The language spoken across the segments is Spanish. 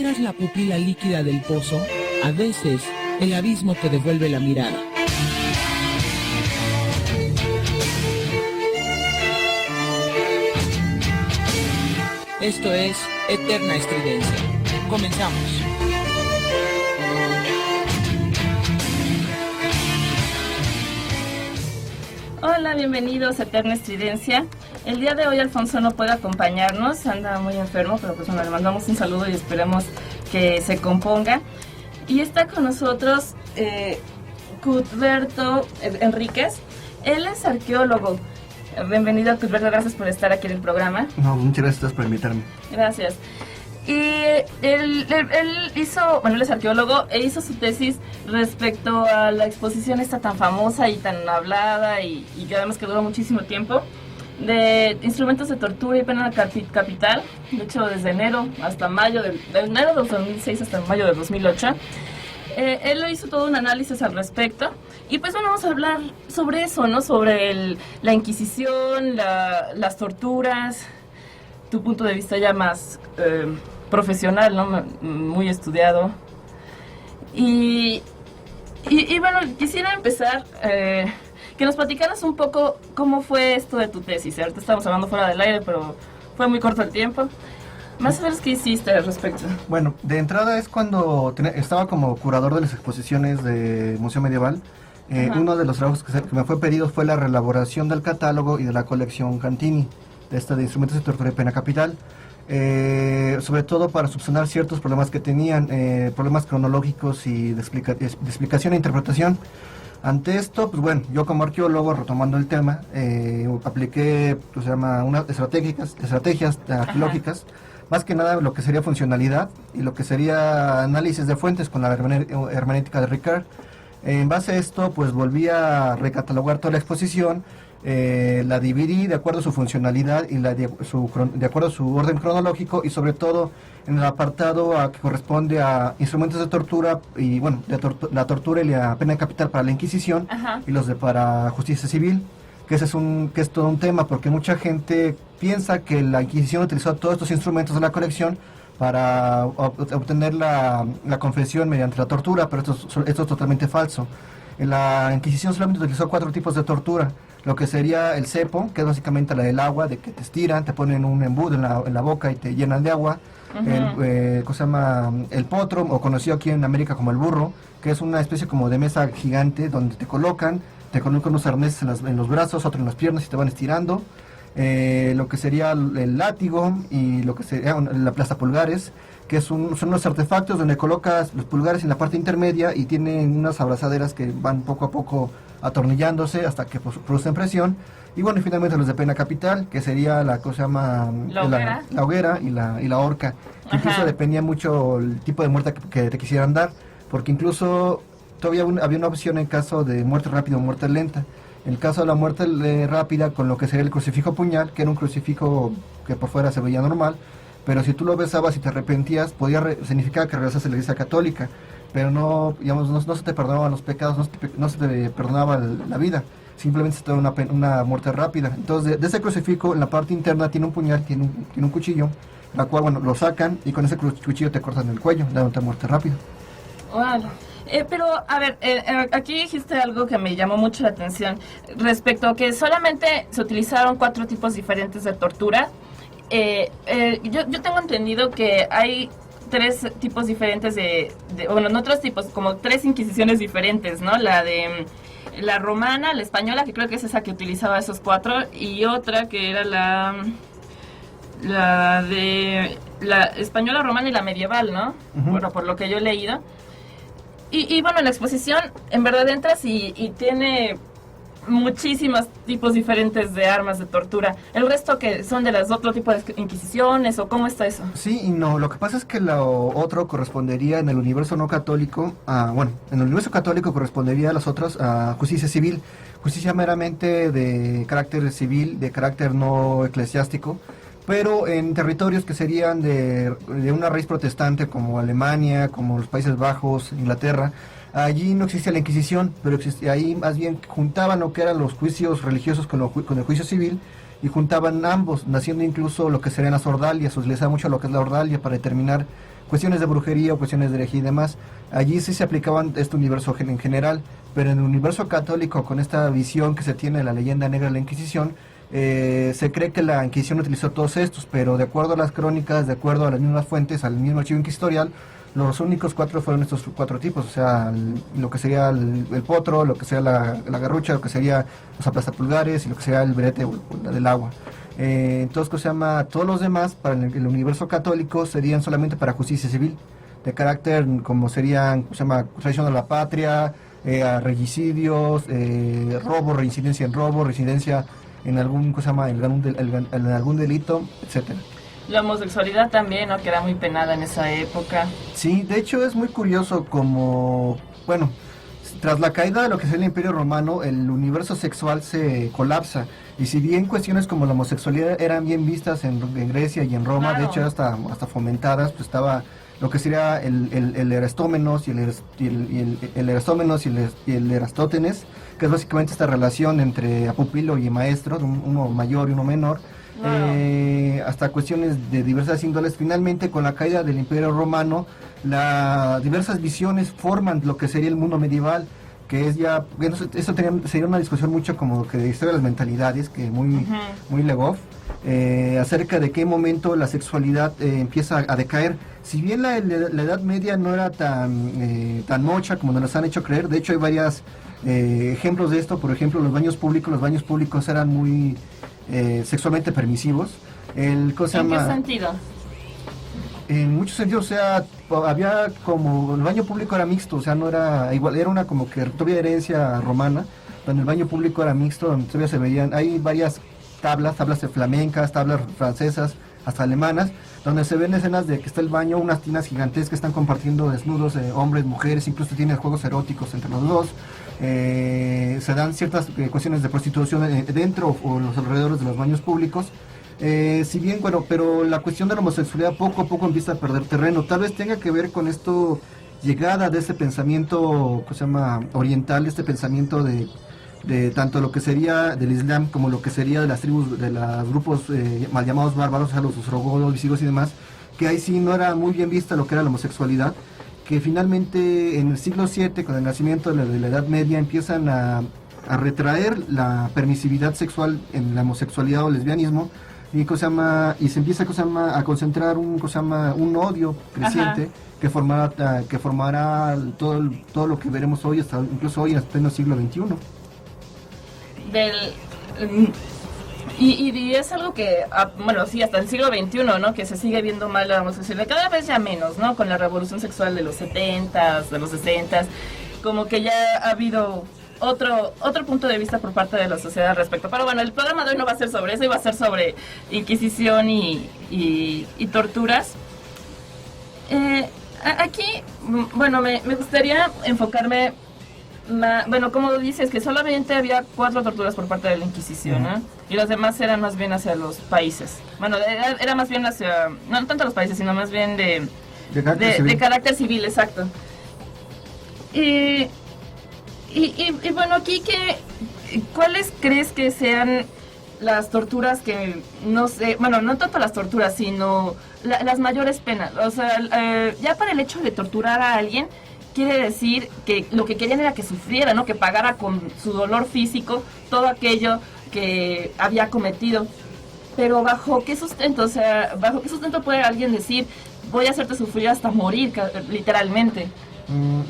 miras la pupila líquida del pozo, a veces el abismo te devuelve la mirada. Esto es Eterna Estridencia. Comenzamos. Hola, bienvenidos a Eterna Estridencia. El día de hoy Alfonso no puede acompañarnos, anda muy enfermo, pero pues bueno, le mandamos un saludo y esperemos que se componga. Y está con nosotros Cuthberto Enríquez. Él es arqueólogo. Bienvenido, Cuthberto, gracias por estar aquí en el programa. No, muchas gracias por invitarme. Gracias. Y él es arqueólogo e hizo su tesis respecto a la exposición esta tan famosa y tan hablada y que además que duró muchísimo tiempo, de instrumentos de tortura y pena capital, de hecho desde enero hasta mayo, de enero de 2006 hasta mayo de 2008. Él hizo todo un análisis al respecto y pues bueno, vamos a hablar sobre eso, ¿no? Sobre la Inquisición, las torturas, tu punto de vista ya más profesional, ¿no? Muy estudiado. Y bueno, quisiera empezar que nos platicaras un poco cómo fue esto de tu tesis. Ahorita estamos hablando fuera del aire, pero fue muy corto el tiempo. Más o menos, ¿qué hiciste al respecto? Bueno, de entrada es cuando estaba como curador de las exposiciones de Museo Medieval. Uno de los trabajos que me fue pedido fue la reelaboración del catálogo y de la colección Cantini, de instrumentos de tortura y pena capital. Sobre todo para subsanar ciertos problemas que tenían, problemas cronológicos y de explicación e interpretación. Ante esto, pues bueno, yo como arqueólogo, retomando el tema, apliqué unas estrategias arqueológicas, más que nada lo que sería funcionalidad y lo que sería análisis de fuentes con la hermenéutica de Ricard. En base a esto, pues volví a recatalogar toda la exposición, la dividí de acuerdo a su funcionalidad y de acuerdo a su orden cronológico, y sobre todo en el apartado que corresponde a instrumentos de tortura y bueno, la tortura y la pena capital para la Inquisición. Ajá. Y los para justicia civil, que es todo un tema, porque mucha gente piensa que la Inquisición utilizó todos estos instrumentos de la colección para obtener la confesión mediante la tortura, pero esto es totalmente falso. La Inquisición solamente utilizó 4 tipos de tortura: lo que sería el cepo, que es básicamente la del agua, de que te estiran, te ponen un embudo en la boca y te llenan de agua. Uh-huh. El potro, o conocido aquí en América como el burro, que es una especie como de mesa gigante donde te colocan unos arneses en los brazos, otro en las piernas y te van estirando. Lo que sería el látigo y lo que sería la aplastapulgares, que son unos artefactos donde colocas los pulgares en la parte intermedia y tienen unas abrazaderas que van poco a poco atornillándose hasta que producen presión. Y bueno, y finalmente los de pena capital, que sería la hoguera y la horca, que incluso dependía mucho el tipo de muerte que te quisieran dar, porque incluso todavía había una opción en caso de muerte rápida o muerte lenta. En el caso de la muerte rápida, con lo que sería el crucifijo puñal, que era un crucifijo que por fuera se veía normal, pero si tú lo besabas y te arrepentías, significar que regresas a la Iglesia Católica, pero no se te perdonaban los pecados, no se te perdonaba la vida, simplemente se te da una muerte rápida. Entonces, de ese crucifijo, en la parte interna tiene un puñal, tiene un cuchillo, la cual, bueno, lo sacan y con ese cuchillo te cortan el cuello, dándote muerte rápida. Wow. Pero, a ver, aquí dijiste algo que me llamó mucho la atención respecto a que solamente se utilizaron 4 tipos diferentes de tortura. Yo tengo entendido que hay 3 tipos diferentes no 3 tipos, como 3 inquisiciones diferentes, ¿no? La romana, la española, que creo que es esa que utilizaba esos 4, y otra que era la española, romana y la medieval, ¿no? Uh-huh. Bueno, por lo que yo he leído. Y bueno, en la exposición en verdad entras y tiene muchísimos tipos diferentes de armas de tortura. ¿El resto que son de las otro tipo de inquisiciones o cómo está eso? Sí y no, lo que pasa es que lo otro correspondería en el universo no católico, en el universo católico correspondería a las otras a justicia civil, justicia meramente de carácter civil, de carácter no eclesiástico. Pero en territorios que serían de una raíz protestante como Alemania, como los Países Bajos, Inglaterra, Allí no existía la Inquisición, pero ahí más bien juntaban lo que eran los juicios religiosos con el juicio civil, y juntaban ambos, naciendo incluso lo que serían las ordalias, se utilizaba mucho lo que es la ordalia para determinar cuestiones de brujería o cuestiones de herejía y demás. Allí sí se aplicaban este universo en general, pero en el universo católico, con esta visión que se tiene de la leyenda negra de la Inquisición, se cree que la Inquisición utilizó todos estos, pero de acuerdo a las crónicas, de acuerdo a las mismas fuentes, al mismo archivo inquisitorial, los únicos 4 fueron estos 4 tipos, o sea, lo que sería el potro, lo que sería la garrucha, lo que sería los aplastapulgares y lo que sería el brete del agua. Entonces, ¿cómo se llama? Todos los demás, para el universo católico, serían solamente para justicia civil, de carácter como serían, ¿cómo se llama? Traición a la patria, regicidios, robo, reincidencia en robo, reincidencia en algún, ¿cómo se llama? En algún delito, etcétera. La homosexualidad también, ¿no? Que era muy penada en esa época. Sí, de hecho es muy curioso como, bueno, tras la caída de lo que es el Imperio Romano, el universo sexual se colapsa. Y si bien cuestiones como la homosexualidad eran bien vistas en Grecia y en Roma, claro, de hecho hasta fomentadas, pues estaba lo que sería el Eristómenos y el Eristómenos y el Erastótenes, que es básicamente esta relación entre pupilo y maestro, uno mayor y uno menor. Hasta cuestiones de diversas índoles. Finalmente, con la caída del Imperio Romano, diversas visiones forman lo que sería el mundo medieval, que es ya, bueno, eso sería una discusión mucho como que de historia de las mentalidades, que muy Legoff, acerca de qué momento la sexualidad empieza a decaer. Si bien la Edad Media no era tan mocha como nos han hecho creer, de hecho hay varios ejemplos de esto. Por ejemplo, los baños públicos eran muy sexualmente permisivos. ¿En qué sentido? En muchos sentidos, o sea, había como, el baño público era mixto, o sea, no era igual, era una como que todavía herencia romana, donde el baño público era mixto, donde todavía se veían, hay varias tablas de flamencas, tablas francesas, hasta alemanas, donde se ven escenas de que está el baño, unas tinas gigantescas que están compartiendo desnudos, hombres, mujeres, incluso tienen juegos eróticos entre los dos. Se dan ciertas cuestiones de prostitución dentro o los alrededores de los baños públicos. Si bien, bueno, pero la cuestión de la homosexualidad poco a poco empieza a perder terreno. Tal vez tenga que ver con esto, llegada de ese pensamiento, ¿cómo se llama?, oriental, este pensamiento de tanto lo que sería del Islam como lo que sería de las tribus, de los grupos mal llamados bárbaros, o sea, los ostrogodos, visigodos y demás, que ahí sí no era muy bien vista lo que era la homosexualidad, que finalmente en el siglo VII, con el nacimiento de la Edad Media, empiezan a retraer la permisividad sexual en la homosexualidad o lesbianismo, y se empieza a concentrar un odio creciente. Ajá. que formará todo lo que veremos hoy, incluso hoy en pleno siglo XXI. Y es algo que, bueno, sí, hasta el siglo XXI, ¿no? Que se sigue viendo mal la homosexualidad, cada vez ya menos, ¿no? Con la revolución sexual de los 70s, de los 60s, como que ya ha habido otro punto de vista por parte de la sociedad al respecto. Pero bueno, el programa de hoy no va a ser sobre eso, va a ser sobre Inquisición y torturas. Aquí, bueno, me gustaría enfocarme, bueno, como dices, que solamente había 4 torturas por parte de la Inquisición, ¿no? Y las demás eran más bien hacia los países. Bueno, era más bien hacia, no tanto los países, sino más bien de carácter civil, exacto. Y bueno, aquí, ¿cuáles crees que sean las torturas que, no sé, bueno, no tanto las torturas, sino las mayores penas? O sea, ya para el hecho de torturar a alguien, quiere decir que lo que querían era que sufriera, ¿no? Que pagara con su dolor físico todo aquello que había cometido. Pero ¿bajo qué sustento? O sea, ¿bajo qué sustento puede alguien decir, voy a hacerte sufrir hasta morir, literalmente?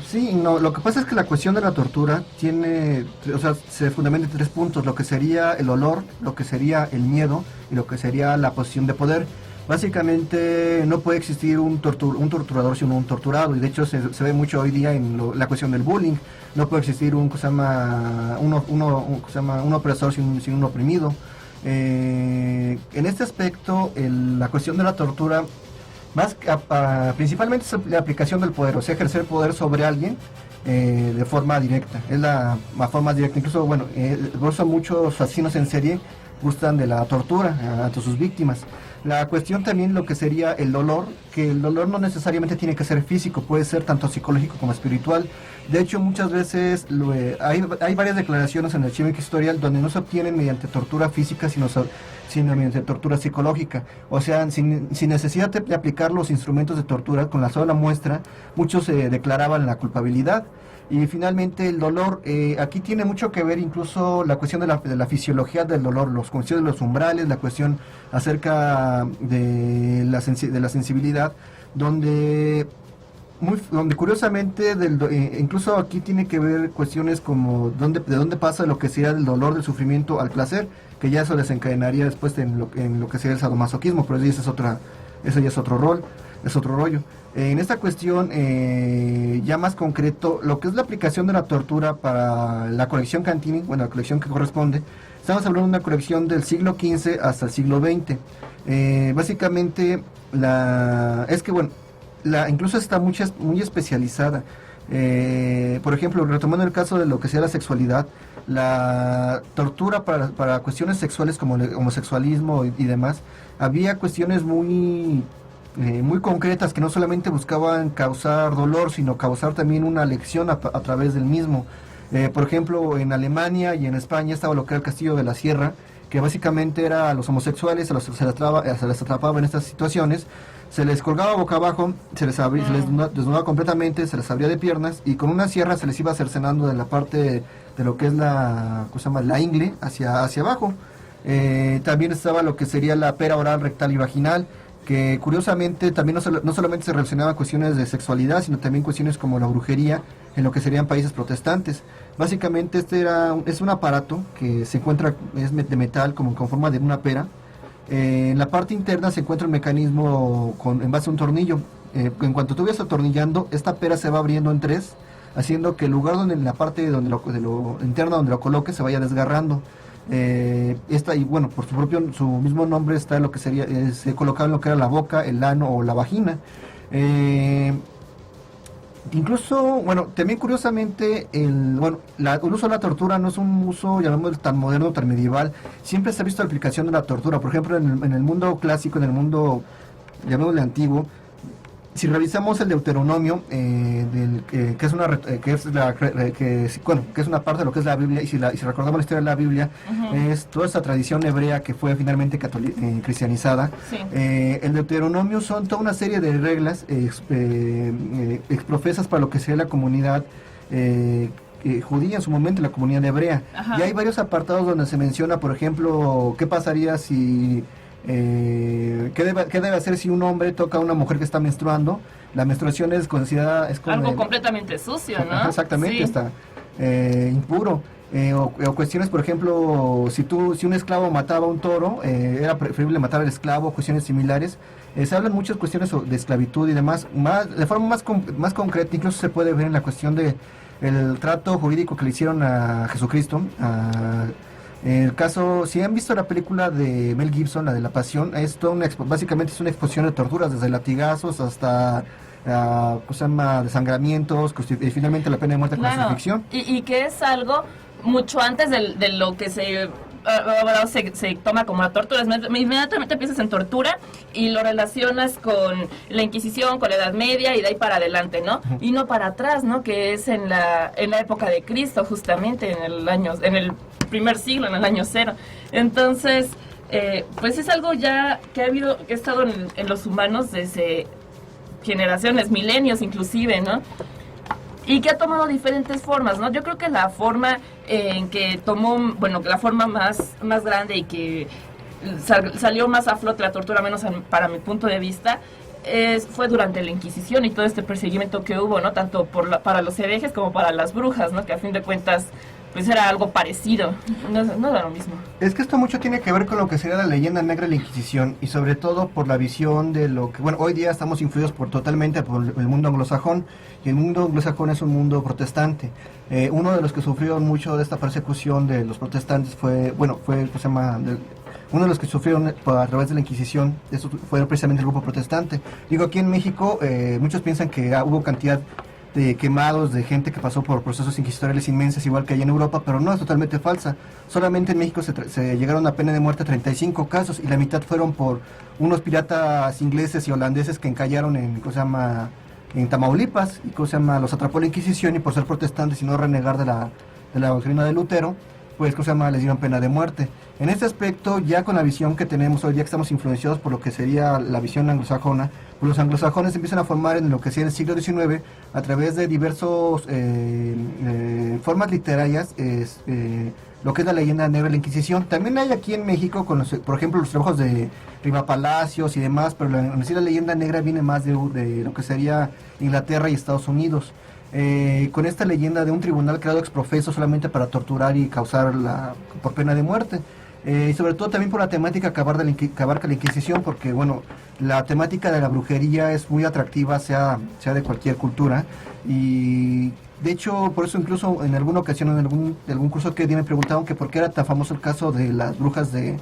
Sí, no, lo que pasa es que la cuestión de la tortura se fundamenta en 3 puntos: lo que sería el dolor, lo que sería el miedo y lo que sería la posición de poder. Básicamente no puede existir un torturador sin un torturado, y de hecho se ve mucho hoy día en la cuestión del bullying. No puede existir un opresor sin un oprimido. En este aspecto, la cuestión de la tortura, principalmente es la aplicación del poder, o sea, ejercer poder sobre alguien de forma directa. Es la forma directa. Incluso, bueno, por eso muchos asesinos en serie gustan de la tortura ante sus víctimas. La cuestión también lo que sería el dolor, que el dolor no necesariamente tiene que ser físico, puede ser tanto psicológico como espiritual. De hecho, muchas veces hay varias declaraciones en el archivo inquisitorial donde no se obtienen mediante tortura física, sino mediante tortura psicológica. O sea, sin necesidad de aplicar los instrumentos de tortura, con la sola muestra, muchos declaraban la culpabilidad. Y finalmente el dolor, aquí tiene mucho que ver incluso la cuestión de la fisiología del dolor, los cuestiones de los umbrales, la cuestión acerca de la sensibilidad, donde curiosamente incluso aquí tiene que ver cuestiones como de dónde pasa lo que sería del dolor, del sufrimiento al placer, que ya eso desencadenaría después en lo que sería el sadomasoquismo, pero eso ya es otro rol, es otro rollo. En esta cuestión, ya más concreto, lo que es la aplicación de la tortura para la colección Cantini, bueno, la colección que corresponde, estamos hablando de una colección del siglo XV hasta el siglo XX. Básicamente, incluso está muy especializada. Por ejemplo, retomando el caso de lo que sea la sexualidad, la tortura para cuestiones sexuales como el homosexualismo y demás, había cuestiones muy concretas que no solamente buscaban causar dolor, sino causar también una lección a través del mismo. Por ejemplo, en Alemania y en España estaba lo que era el Castillo de la Sierra, que básicamente era a los homosexuales, se les atrapaba en estas situaciones, se les colgaba boca abajo, se les desnudaba completamente, se les abría de piernas y con una sierra se les iba cercenando de la parte de lo que es la ingle hacia abajo. También estaba lo que sería la pera oral, rectal y vaginal, que curiosamente también no solamente se relacionaba a cuestiones de sexualidad, sino también cuestiones como la brujería en lo que serían países protestantes. Básicamente es un aparato que se encuentra, es de metal con forma de una pera. En la parte interna se encuentra un mecanismo en base a un tornillo. En cuanto tú vayas atornillando, esta pera se va abriendo en tres, haciendo que el lugar en la parte de lo interno donde lo coloques se vaya desgarrando. Y bueno, por su mismo nombre está lo que sería, se colocaba en lo que era la boca, el ano o la vagina. Incluso, bueno, también curiosamente, el uso de la tortura no es un uso, llamémoslo, tan moderno, tan medieval. Siempre se ha visto la aplicación de la tortura. Por ejemplo, en el mundo clásico, en el mundo, llamémosle antiguo, si revisamos el Deuteronomio, que es una parte de lo que es la Biblia, y si recordamos la historia de la Biblia, es toda esta tradición hebrea que fue finalmente cristianizada. Sí. El Deuteronomio son toda una serie de reglas exprofesas para lo que sería la comunidad judía en su momento, la comunidad hebrea. Ajá. Y hay varios apartados donde se menciona, por ejemplo, qué pasaría si... ¿qué debe hacer si un hombre toca a una mujer que está menstruando? La menstruación es considerada... algo completamente sucio, ¿no? Exactamente, sí. Está impuro. O cuestiones, por ejemplo, si un esclavo mataba a un toro, era preferible matar al esclavo, cuestiones similares. Se hablan muchas cuestiones de esclavitud y demás. De forma más concreta, incluso se puede ver en la cuestión de el trato jurídico que le hicieron a Jesucristo, el caso, si han visto la película de Mel Gibson, la de La Pasión, básicamente es una exposición de torturas, desde latigazos hasta desangramientos, y finalmente la pena de muerte con la crucifixión. Y que es algo mucho antes de lo que se toma como la tortura. Inmediatamente piensas en tortura y lo relacionas con la Inquisición, con la Edad Media y de ahí para adelante, ¿no? Y no para atrás, ¿no? Que es en la época de Cristo, justamente en el primer siglo, en el año 0. Entonces, pues es algo ya que ha estado en los humanos desde generaciones, milenios inclusive, ¿no? Y que ha tomado diferentes formas, ¿no? Yo creo que la forma en que tomó, la forma más grande y que salió más a flote la tortura, menos para mi punto de vista, fue durante la Inquisición y todo este perseguimiento que hubo, ¿no? Tanto para los herejes como para las brujas, ¿no? Que a fin de cuentas pues era algo parecido, no era lo mismo. Es que esto mucho tiene que ver con lo que sería la leyenda negra de la Inquisición y sobre todo por la visión de lo que, hoy día estamos influidos totalmente por el mundo anglosajón, y el mundo anglosajón es un mundo protestante. Uno de los que sufrieron mucho de esta persecución de los protestantes uno de los que sufrieron a través de la Inquisición, eso fue precisamente el grupo protestante. Digo, aquí en México muchos piensan que hubo cantidad de quemados, de gente que pasó por procesos inquisitoriales inmensos, igual que allá en Europa, pero no, es totalmente falsa. Solamente en México se llegaron a pena de muerte 35 casos, y la mitad fueron por unos piratas ingleses y holandeses que encallaron en, ¿cómo se llama?, en Tamaulipas, y ¿cómo se llama?, los atrapó la Inquisición, y por ser protestantes y no renegar de la doctrina de Lutero, pues ¿cómo se llama?, les dieron pena de muerte. En este aspecto, ya con la visión que tenemos hoy día, que estamos influenciados por lo que sería la visión anglosajona, pues los anglosajones empiezan a formar en lo que sería el siglo XIX a través de diversos formas literarias, lo que es la leyenda negra de la Inquisición. También hay aquí en México, por ejemplo, los trabajos de Riva Palacios y demás, pero la leyenda negra viene más de lo que sería Inglaterra y Estados Unidos. Con esta leyenda de un tribunal creado ex profeso solamente para torturar y causar por pena de muerte. Y sobre todo también por la temática que abarca la Inquisición, porque bueno, la temática de la brujería es muy atractiva, sea de cualquier cultura, y de hecho por eso incluso en alguna ocasión en algún curso que di me preguntaban que por qué era tan famoso el caso de las brujas de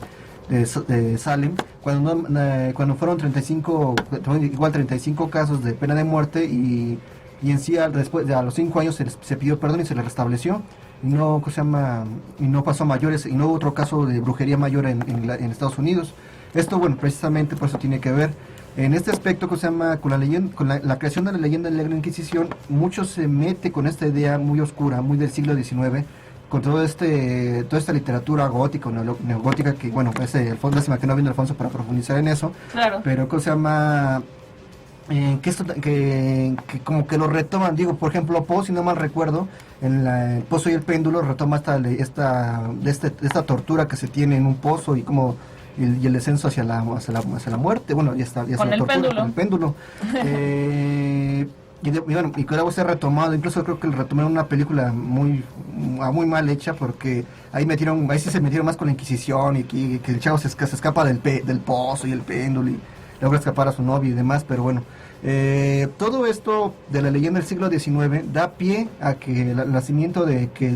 Salem, cuando fueron 35 casos de pena de muerte, y en sí después a los 5 años se pidió perdón y se le restableció, y no, y no pasó a mayores, y no hubo otro caso de brujería mayor en Estados Unidos. Esto, bueno, precisamente por eso tiene que ver. En este aspecto, con la creación de la leyenda de la Inquisición, mucho se mete con esta idea muy oscura, muy del siglo XIX, con toda esta literatura gótica o neogótica, que bueno, lástima que no viene Alfonso para profundizar en eso, claro. Pero que como que lo retoman, digo, por ejemplo, Poe, si no mal recuerdo, en El Pozo y el Péndulo retoma esta tortura que se tiene en un pozo, y como y el descenso hacia la muerte, bueno, ya está con la el tortura, péndulo. Con el péndulo. Y que luego se ha retomado, incluso creo que lo retomaron en una película muy mal hecha, porque ahí sí se metieron más con la Inquisición, y que el chavo se escapa del pozo y el péndulo, y logra escapar a su novia y demás, pero bueno, todo esto de la leyenda del siglo XIX da pie a que el nacimiento de que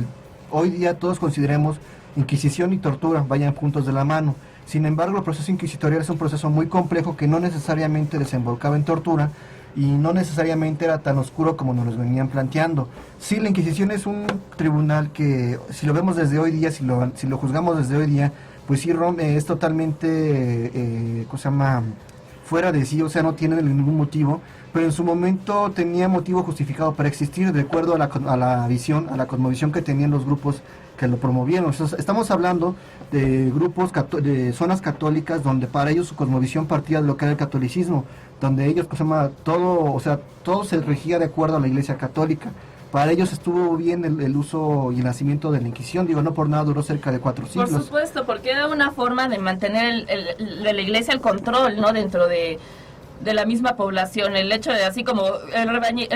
hoy día todos consideremos Inquisición y tortura vayan juntos de la mano. Sin embargo, el proceso inquisitorial es un proceso muy complejo que no necesariamente desembocaba en tortura, y no necesariamente era tan oscuro como nos lo venían planteando. Sí, la Inquisición es un tribunal que, si lo vemos desde hoy día, si lo juzgamos desde hoy día, pues sí, es totalmente, fuera de sí, o sea, no tiene ningún motivo, pero en su momento tenía motivo justificado para existir, de acuerdo a la visión, a la cosmovisión que tenían los grupos que lo promovieron. Entonces, estamos hablando de grupos, de zonas católicas, donde para ellos su cosmovisión partía de lo que era el catolicismo, donde ellos, todo se regía de acuerdo a la Iglesia Católica. Para ellos estuvo bien el uso y el nacimiento de la Inquisición, digo, no por nada duró cerca de 4 siglos. Por supuesto, porque era una forma de mantener de la Iglesia el control, ¿no?, dentro de la misma población. El hecho de, así como el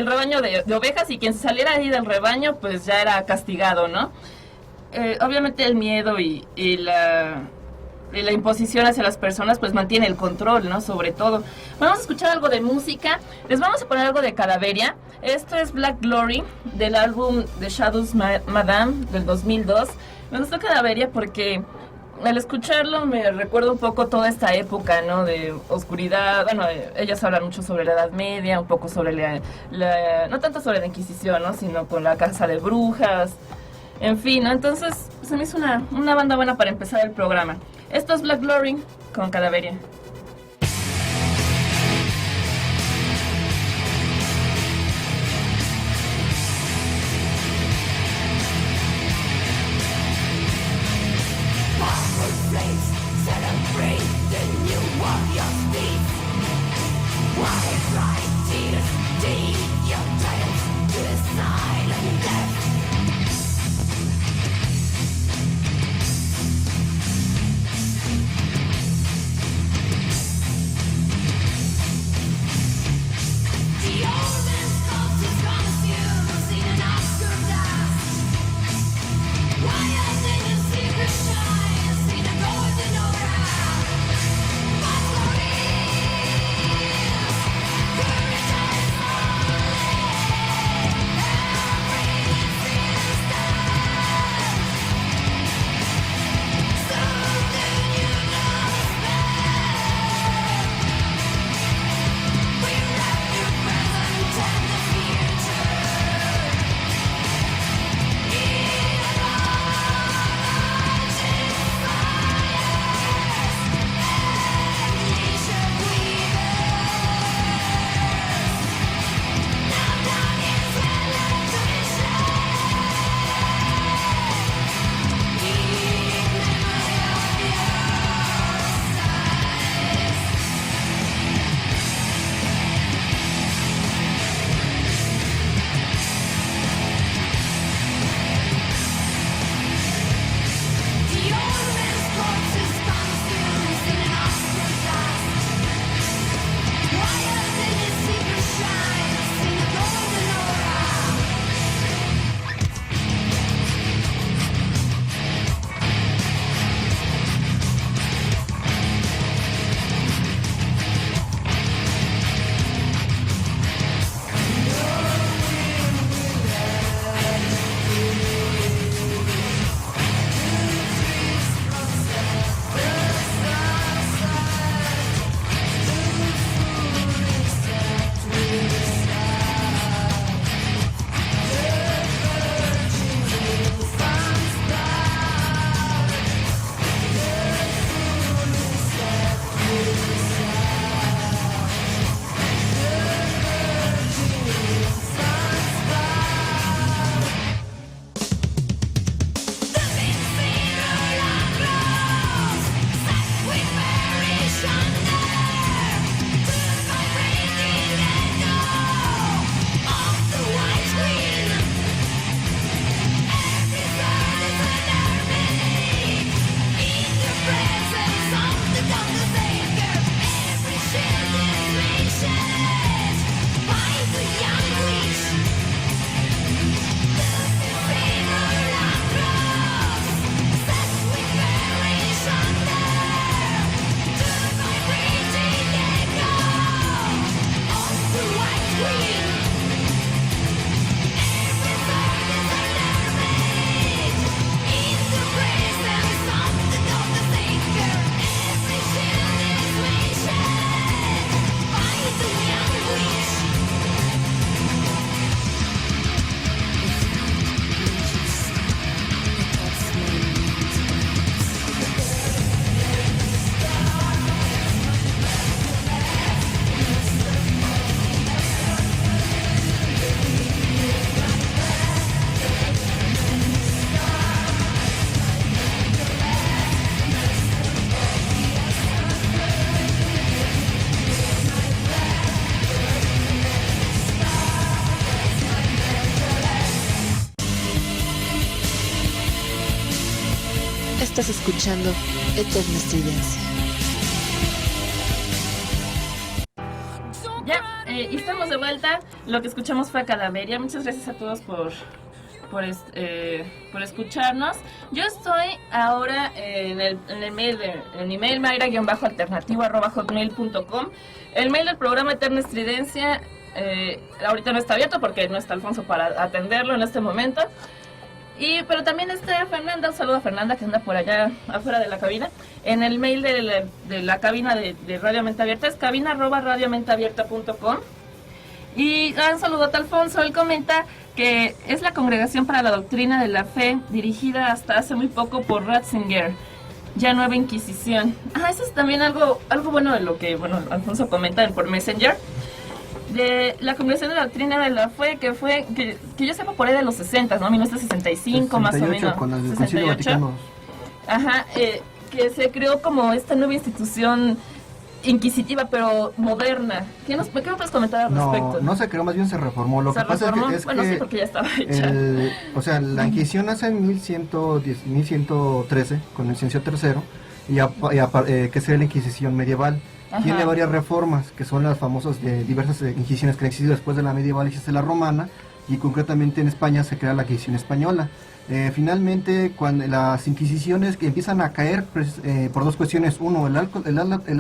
rebaño de ovejas, y quien se saliera ahí del rebaño, pues ya era castigado, ¿no? Obviamente el miedo y la imposición hacia las personas pues mantiene el control, ¿no?, sobre todo. Vamos a escuchar algo de música. Les vamos a poner algo de Cadaveria. Esto es Black Glory, del álbum The Shadows Madame del 2002. Me gustó Cadaveria porque al escucharlo me recuerda un poco toda esta época, ¿no?, de oscuridad. Bueno, ellas hablan mucho sobre la Edad Media, un poco sobre no tanto sobre la Inquisición, ¿no?, sino con la casa de brujas, en fin, ¿no? Entonces se me hizo una banda buena para empezar el programa. Esto es Black Glory con Cadaveria. Estás escuchando Eterna Estridencia. Ya, y estamos de vuelta. Lo que escuchamos fue a Cadaveria. Muchas gracias a todos por escucharnos. Yo estoy ahora en el mail en mi mail mayra-alternativo@hotmail.com. El mail del programa Eterna Estridencia ahorita no está abierto porque no está Alfonso para atenderlo en este momento. Pero también está Fernanda, un saludo a Fernanda que anda por allá afuera de la cabina. En el mail de la cabina de Radio Mente Abierta es cabina@radiomenteabierta.com. Y un saludo a Alfonso, él comenta que es la Congregación para la Doctrina de la Fe, dirigida hasta hace muy poco por Ratzinger, ya Nueva Inquisición. Eso es también algo bueno de lo que Alfonso comenta por Messenger. De la Congregación de la Doctrina de la Fe, que yo sepa por ahí de los 60, ¿no? 1965 más o menos. Con el Concilio Vaticano. Que se creó como esta nueva institución inquisitiva, pero moderna. ¿Qué me puedes comentar al respecto? No se creó, más bien se reformó. Lo que pasa es que sí, porque ya estaba hecha. La Inquisición nace en 1113 con el Inocencio III, que sería la Inquisición medieval. Ajá. Tiene varias reformas, que son las famosas de diversas inquisiciones que han existido después de la medieval y de la romana, y concretamente en España se crea la Inquisición española. Finalmente, cuando las inquisiciones que empiezan a caer por dos cuestiones: uno, el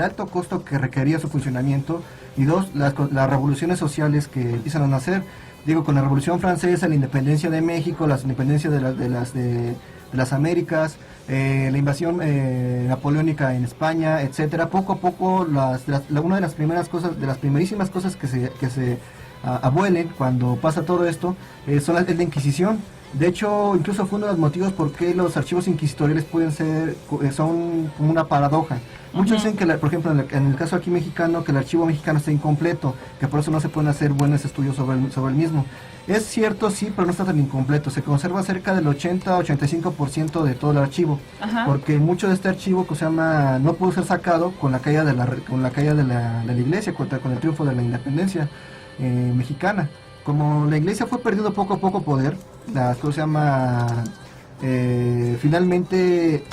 alto costo que requería su funcionamiento, y dos, las revoluciones sociales que empiezan a nacer. Digo, con la Revolución Francesa, la independencia de México, la independencia de las Américas, la invasión napoleónica en España, etcétera. Poco a poco, una de las primerísimas cosas que se abuelen cuando pasa todo esto es la Inquisición. De hecho, incluso fue uno de los motivos por qué los archivos inquisitoriales son como una paradoja. Muchos dicen que, por ejemplo, en el caso aquí mexicano, que el archivo mexicano está incompleto, que por eso no se pueden hacer buenos estudios sobre el mismo. Es cierto, sí, pero no está tan incompleto. Se conserva cerca del 80-85% de todo el archivo. Ajá. Porque mucho de este archivo no pudo ser sacado con la caída de la iglesia, con el triunfo de la independencia mexicana. Como la iglesia fue perdiendo poco a poco poder, finalmente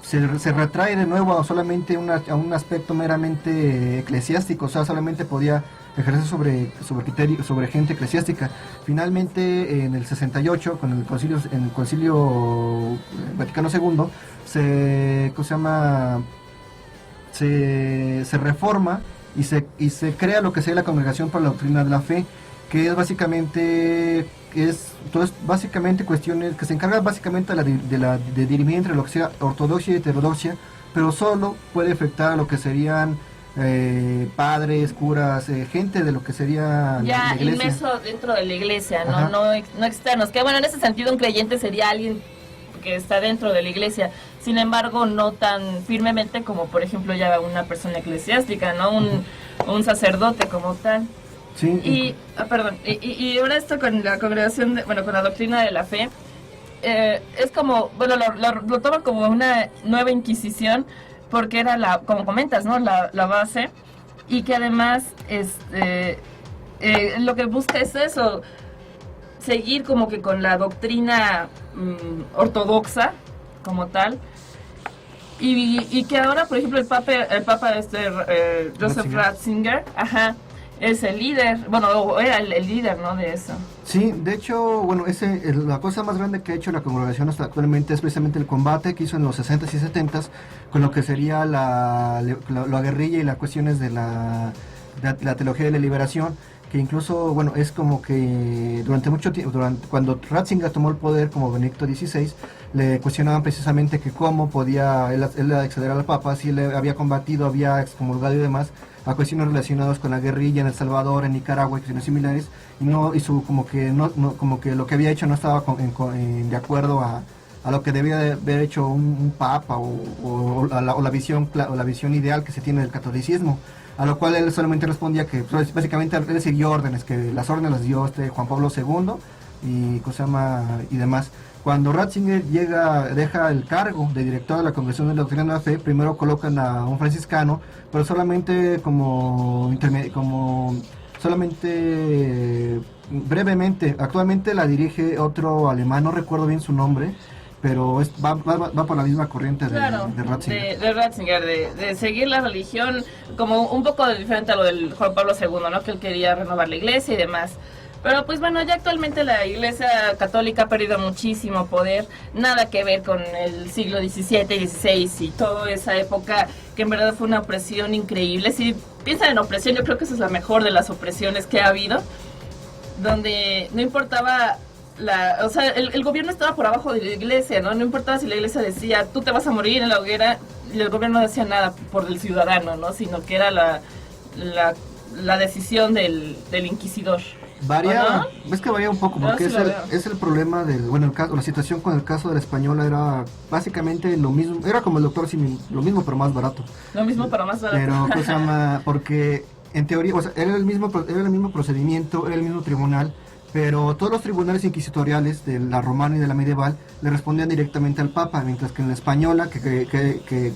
se retrae de nuevo a solamente a un aspecto meramente eclesiástico, o sea, solamente podía ejercer sobre gente eclesiástica. Finalmente, en el 68, en el Concilio Vaticano II, se reforma y se crea lo que sería la Congregación para la Doctrina de la Fe, que es básicamente cuestiones que se encargan básicamente de dirimir entre lo que sea ortodoxia y heterodoxia, pero solo puede afectar a lo que serían padres, curas, gente de lo que sería ya la iglesia. Inmerso dentro de la iglesia, no externos, que bueno, en ese sentido un creyente sería alguien que está dentro de la iglesia, sin embargo no tan firmemente como por ejemplo ya una persona eclesiástica, ¿no? Un sacerdote como tal. Sí. Y ahora esto con la congregación, con la doctrina de la fe, es como, lo toman como una nueva inquisición, porque era como comentas, ¿no? La base, y que además lo que busca es eso, seguir como que con la doctrina ortodoxa como tal, y que ahora, por ejemplo, el papa Joseph Ratzinger, es el líder, era el líder, ¿no? De eso. Sí, de hecho, la cosa más grande que ha hecho la congregación hasta actualmente es precisamente el combate que hizo en los 60s y 70s con lo que sería la guerrilla y las cuestiones de la teología de la liberación, que incluso, es como que durante mucho tiempo, cuando Ratzinger tomó el poder como Benedicto XVI, le cuestionaban precisamente que cómo podía él acceder al Papa, si él había combatido, había excomulgado y demás, a cuestiones relacionadas con la guerrilla en El Salvador, en Nicaragua, y cuestiones similares, como que lo que había hecho no estaba de acuerdo a lo que debía de haber hecho un papa o la visión ideal que se tiene del catolicismo. A lo cual él solamente respondía que básicamente él siguió órdenes, que las órdenes las dio Juan Pablo II y demás. Cuando Ratzinger deja el cargo de director de la Congregación de la Doctrina de la Fe, primero colocan a un franciscano, pero solamente brevemente. Actualmente la dirige otro alemán, no recuerdo bien su nombre, pero va por la misma corriente Claro, de Ratzinger. de Ratzinger, de seguir la religión como un poco diferente a lo del Juan Pablo II, ¿no? Que él quería renovar la iglesia y demás. Pero pues bueno, ya actualmente la iglesia católica ha perdido muchísimo poder, nada que ver con el siglo XVII y XVI y toda esa época que en verdad fue una opresión increíble. Si piensan en opresión, yo creo que esa es la mejor de las opresiones que ha habido, donde no importaba o sea, el gobierno estaba por abajo de la iglesia, ¿no? No importaba si la iglesia decía, tú te vas a morir en la hoguera, y el gobierno no decía nada por el ciudadano, ¿no? Sino que era la decisión del inquisidor. Varía, ves que varía un poco, porque sí es el problema la situación con el caso de la española era básicamente lo mismo, era como el doctor Simi, lo mismo pero más barato. Lo mismo pero más barato. Pero, ¿qué se llama? Porque en teoría, o sea, era el mismo procedimiento, era el mismo tribunal, pero todos los tribunales inquisitoriales de la romana y de la medieval le respondían directamente al Papa, mientras que en la española, que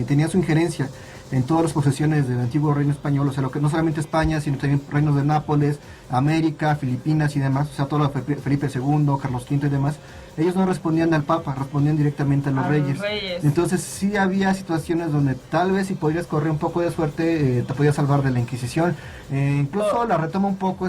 tenía su injerencia en todas las posesiones del antiguo reino español, o sea, lo que no solamente España, sino también reinos de Nápoles, América, Filipinas y demás, o sea, todo lo de Felipe II, Carlos V y demás, ellos no respondían al Papa, respondían directamente a los reyes. Entonces sí había situaciones donde tal vez si podrías correr un poco de suerte, te podías salvar de la Inquisición. Incluso la retoma un poco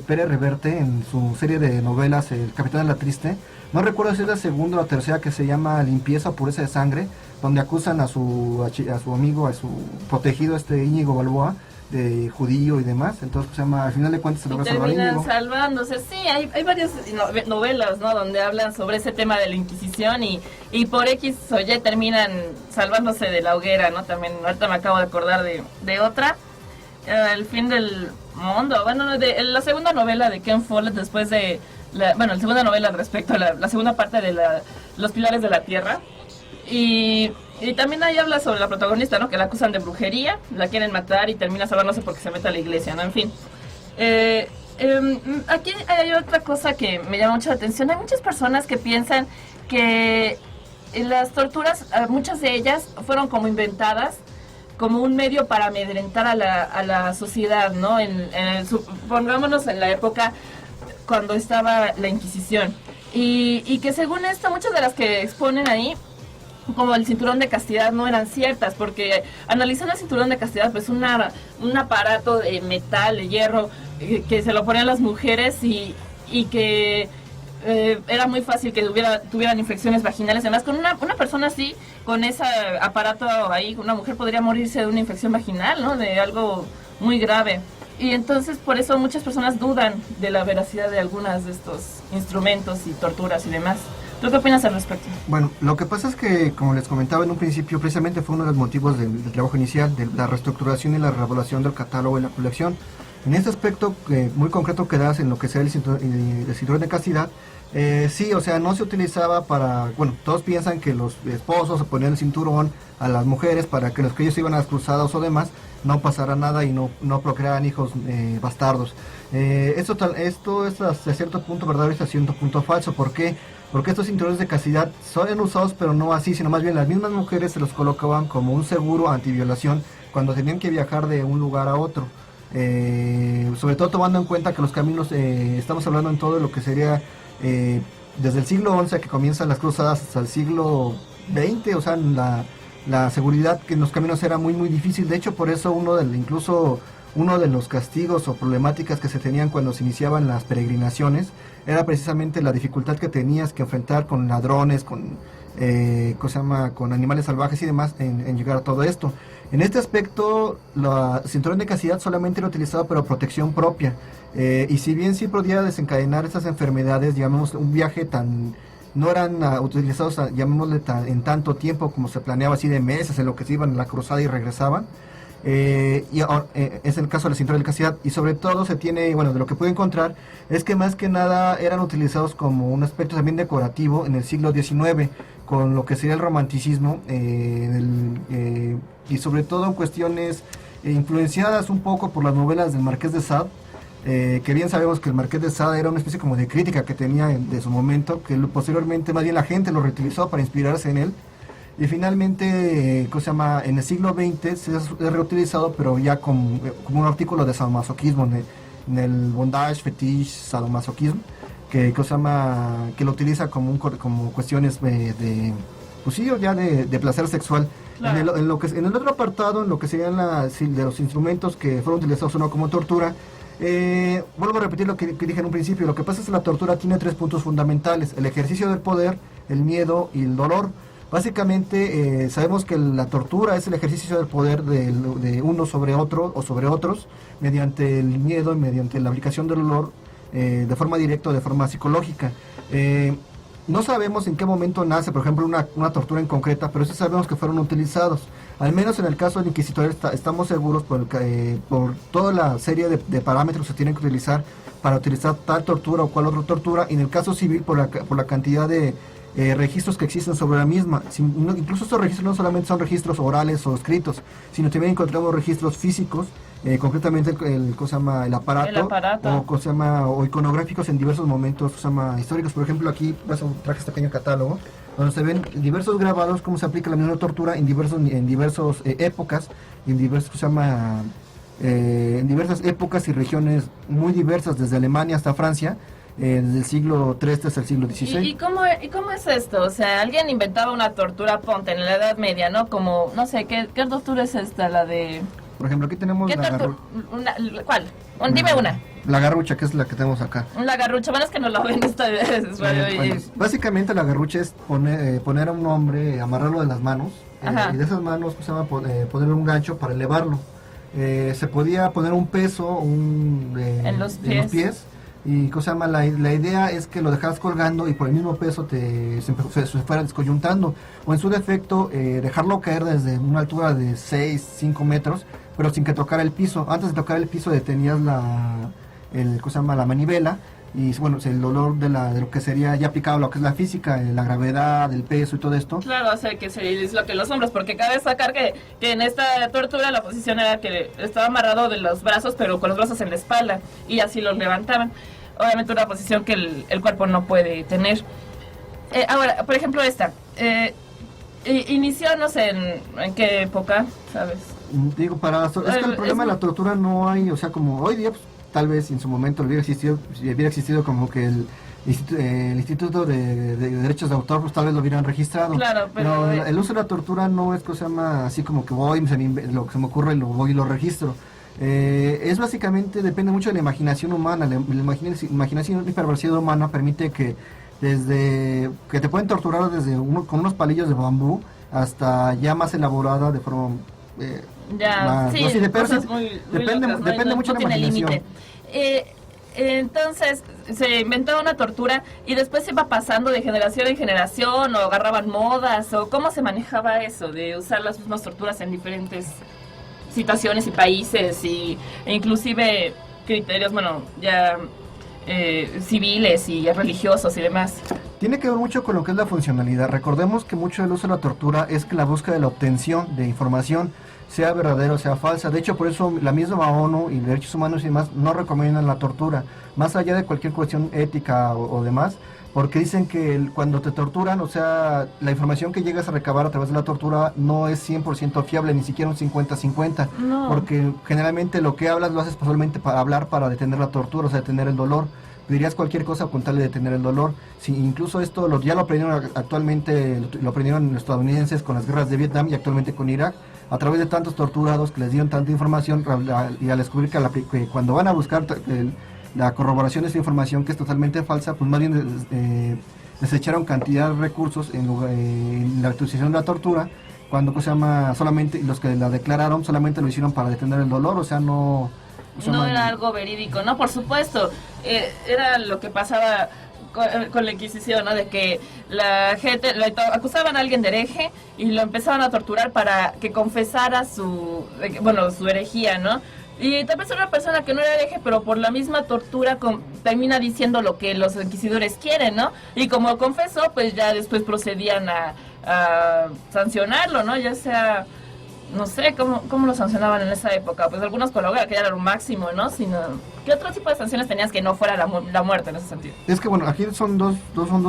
Pérez Reverte en su serie de novelas, El Capitán de la Triste. No recuerdo si es la segunda o la tercera, que se llama Limpieza o Pureza de Sangre, donde acusan a su amigo, a su protegido, Íñigo Balboa, de judío y demás. Entonces, pues, al final de cuentas se logra salvar a Íñigo. Salvándose. Sí, hay varias novelas, ¿no? Donde hablan sobre ese tema de la Inquisición y por X o Y terminan salvándose de la hoguera, ¿no? También, ahorita me acabo de acordar de otra. El fin del mundo. Bueno, la segunda novela de Ken Follett, después de la segunda novela respecto a la segunda parte de Los Pilares de la Tierra. Y también ahí habla sobre la protagonista, ¿no? Que la acusan de brujería, la quieren matar y termina salvándose porque se mete a la iglesia, ¿no? En fin. Aquí hay otra cosa que me llama mucho la atención. Hay muchas personas que piensan que las torturas, muchas de ellas fueron como inventadas como un medio para amedrentar a la sociedad, ¿no? Pongámonos en la época cuando estaba la Inquisición. Y que según esto, muchas de las que exponen ahí, como el cinturón de castidad, no eran ciertas, porque analizando el cinturón de castidad, pues un aparato de metal, de hierro, que se lo ponían las mujeres y que era muy fácil que tuvieran infecciones vaginales. Además, con una persona así, con ese aparato ahí, una mujer podría morirse de una infección vaginal, ¿no? De algo muy grave. Y entonces, por eso muchas personas dudan de la veracidad de algunas de estos instrumentos y torturas y demás. ¿Tú qué opinas al respecto? Bueno, lo que pasa es que, como les comentaba en un principio, precisamente fue uno de los motivos del trabajo inicial, de la reestructuración y la revaluación del catálogo y la colección. En este aspecto muy concreto que das en lo que sea el cinturón de castidad, sí, o sea, no se utilizaba para, bueno, todos piensan que los esposos se ponían el cinturón a las mujeres para que los que ellos iban a las cruzadas o demás no pasara nada y no procrearan hijos bastardos. Esto es hasta cierto punto verdadero y hasta cierto punto falso. ¿Por qué? Porque estos cinturones de castidad son usados, pero no así, sino más bien las mismas mujeres se los colocaban como un seguro antiviolación cuando tenían que viajar de un lugar a otro. Sobre todo tomando en cuenta que los caminos, estamos hablando en todo lo que sería desde el siglo XI, que comienzan las cruzadas, hasta el siglo XX, o sea, la seguridad que en los caminos era muy muy difícil. De hecho, por eso incluso uno de los castigos o problemáticas que se tenían cuando se iniciaban las peregrinaciones era precisamente la dificultad que tenías que enfrentar con ladrones, con animales salvajes y demás en llegar a todo esto. En este aspecto, la cinturón de castidad solamente era utilizado para protección propia, y si bien sí podía desencadenar estas enfermedades, digamos, un viaje no eran utilizados, llamémosle, en tanto tiempo como se planeaba, así de meses en lo que se iban a la cruzada y regresaban. Es el caso de la cinturón de castidad, y sobre todo se tiene, bueno, de lo que pude encontrar es que más que nada eran utilizados como un aspecto también decorativo en el siglo XIX, con lo que sería el romanticismo, y sobre todo en cuestiones influenciadas un poco por las novelas del Marqués de Sade, que bien sabemos que el Marqués de Sade era una especie como de crítica que tenía de su momento, que posteriormente más bien la gente lo reutilizó para inspirarse en él. Y finalmente, en el siglo XX se ha reutilizado, pero ya como un artículo de sadomasoquismo, en el bondage, fetiche, sadomasoquismo. que lo utiliza como cuestiones pues sí, ya de placer sexual. Claro. En el otro apartado, en lo que serían de los instrumentos que fueron utilizados o no como tortura, vuelvo a repetir lo que dije en un principio. Lo que pasa es que la tortura tiene 3 puntos fundamentales: el ejercicio del poder, el miedo y el dolor. Básicamente sabemos que la tortura es el ejercicio del poder de uno sobre otro o sobre otros, mediante el miedo y mediante la aplicación del dolor, de forma directa o de forma psicológica. No sabemos en qué momento nace, por ejemplo, una tortura en concreta, pero sí sabemos que fueron utilizados. Al menos en el caso del inquisidor estamos seguros por toda la serie de parámetros que se tienen que utilizar para utilizar tal tortura o cual otra tortura, y en el caso civil por la cantidad de registros que existen sobre la misma. Incluso estos registros no solamente son registros orales o escritos, sino también encontramos registros físicos, concretamente el aparato. O iconográficos en diversos momentos históricos. Por ejemplo, aquí traje este pequeño catálogo donde se ven diversos grabados cómo se aplica la misma tortura en diversos épocas, en diversas épocas y regiones muy diversas, desde Alemania hasta Francia, desde el siglo III hasta el siglo XVI. ¿Y cómo es esto? O sea, alguien inventaba una tortura, ponte, en la Edad Media, ¿no? Como, no sé, ¿qué tortura es esta? La de... Por ejemplo, aquí tenemos ¿Cuál? Dime una. La garrucha, que es la que tenemos acá. La garrucha, bueno, es que no lo ven esta vez. Básicamente la garrucha es poner a un hombre, amarrarlo de las manos, y de esas manos ponerle un gancho para elevarlo. Se podía poner un peso en los pies. Y la idea es que lo dejaras colgando y por el mismo peso se fuera descoyuntando, o en su defecto dejarlo caer desde una altura de 5 metros, pero sin que tocara el piso. Antes de tocar el piso detenías la manivela, y bueno, el dolor de lo que sería ya aplicado lo que es la física, la gravedad, el peso y todo esto. Claro, o sea, que se disloquen los hombros, porque cabe destacar que en esta tortura la posición era que estaba amarrado de los brazos, pero con los brazos en la espalda, y así los levantaban. Obviamente una posición que el cuerpo no puede tener. Ahora, por ejemplo, esta. Inició, no sé, en qué época, ¿sabes? Digo, es que el problema de la tortura no hay, o sea, como hoy día, pues, tal vez en su momento hubiera existido como que el Instituto de Derechos de Autor, pues tal vez lo hubieran registrado. Claro, pero el uso de la tortura no es cosa más así como que lo que se me ocurre voy y lo registro. Es básicamente, depende mucho de la imaginación humana. La imaginación y perversidad humana permite que desde que te pueden torturar con unos palillos de bambú hasta ya más elaborada de forma depende mucho de la imaginación. Entonces se inventó una tortura y después se iba pasando de generación en generación, o agarraban modas, o cómo se manejaba eso de usar las mismas torturas en diferentes situaciones y países, e inclusive criterios, civiles y religiosos y demás. Tiene que ver mucho con lo que es la funcionalidad. Recordemos que mucho del uso de la tortura es que la búsqueda de la obtención de información, sea verdadera o sea falsa. De hecho, por eso la misma ONU y Derechos Humanos y demás no recomiendan la tortura, más allá de cualquier cuestión ética o demás, porque dicen que cuando te torturan, o sea, la información que llegas a recabar a través de la tortura no es 100% fiable, ni siquiera un 50-50, no. Porque generalmente lo que hablas lo haces solamente para hablar, para detener la tortura, o sea, detener el dolor. Dirías cualquier cosa con tal de detener el dolor. Si incluso esto ya lo aprendieron actualmente, lo aprendieron los estadounidenses con las guerras de Vietnam y actualmente con Irak, a través de tantos torturados que les dieron tanta información, y al descubrir que cuando van a buscar la corroboración de esta información que es totalmente falsa, pues más bien desecharon cantidad de recursos en la utilización de la tortura, cuando solamente los que la declararon solamente lo hicieron para detener el dolor, o sea, no era algo verídico, ¿no? Por supuesto, era lo que pasaba con la Inquisición, ¿no? De que la gente acusaban a alguien de hereje y lo empezaban a torturar para que confesara su herejía, ¿no? Y tal vez era una persona que no era hereje, pero por la misma tortura termina diciendo lo que los inquisidores quieren, ¿no? Y como confesó, pues ya después procedían a sancionarlo, ¿no? Ya sea, no sé, ¿cómo lo sancionaban en esa época? Pues algunos con la hoguera, que ya era un máximo, ¿no? ¿Qué otro tipo de sanciones tenías que no fuera la muerte en ese sentido? Es que, bueno, aquí son dos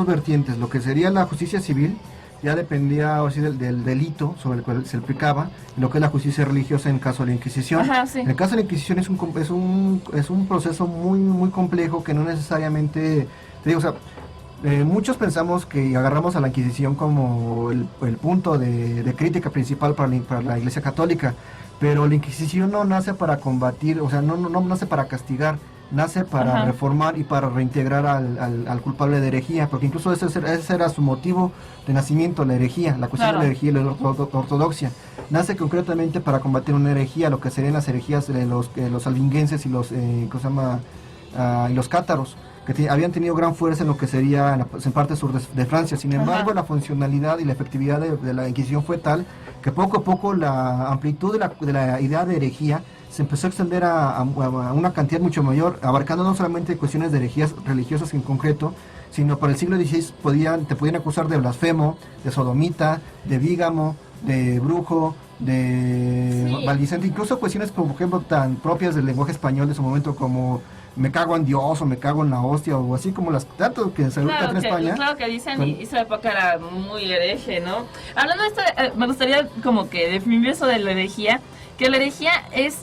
vertientes. Lo que sería la justicia civil ya dependía del delito sobre el cual se aplicaba, y lo que es la justicia religiosa en el caso de la Inquisición. Ajá, sí. En el caso de la Inquisición es un proceso muy, muy complejo, que no necesariamente Te digo, o sea, muchos pensamos que agarramos a la Inquisición como el punto de crítica principal para la Iglesia Católica, pero la Inquisición no nace para combatir, o sea, no nace para castigar, nace para reformar y para reintegrar al culpable de herejía, porque incluso ese era su motivo de nacimiento, la herejía, la cuestión de la herejía y la ortodoxia. Nace concretamente para combatir una herejía, lo que serían las herejías de los albigenses y los y los cátaros, que habían tenido gran fuerza en lo que sería en parte sur de Francia. Sin embargo, la funcionalidad y la efectividad de la Inquisición fue tal que poco a poco la amplitud de la idea de herejía se empezó a extender a una cantidad mucho mayor, abarcando no solamente cuestiones de herejías religiosas en concreto, sino para el siglo XVI te podían acusar de blasfemo, de sodomita, de bígamo, de brujo, de maldicente, incluso cuestiones, por ejemplo, tan propias del lenguaje español de su momento como me cago en Dios o me cago en la hostia o así como las tanto que se en España. Claro que dicen, y esa época era muy hereje, ¿no? Hablando de esto, me gustaría como que definir eso de la herejía, que la herejía es,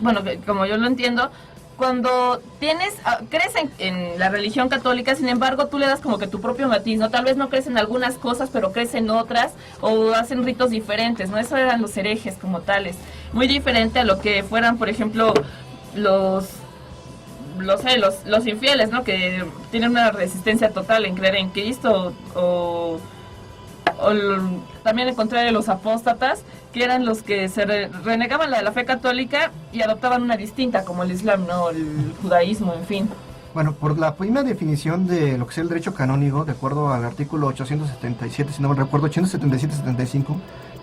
bueno, como yo lo entiendo, cuando crees en la religión católica, sin embargo tú le das como que tu propio matiz, ¿no? Tal vez no crees en algunas cosas, pero crees en otras, o hacen ritos diferentes, ¿no? Eso eran los herejes como tales, muy diferente a lo que fueran, por ejemplo, los infieles, ¿no? Que tienen una resistencia total en creer en Cristo, o también en contrario los apóstatas, que eran los que se renegaban de la fe católica y adoptaban una distinta, como el Islam, ¿no? El judaísmo, en fin. Bueno, por la primera definición de lo que es el derecho canónico, de acuerdo al artículo 877, si no me recuerdo, 877-75,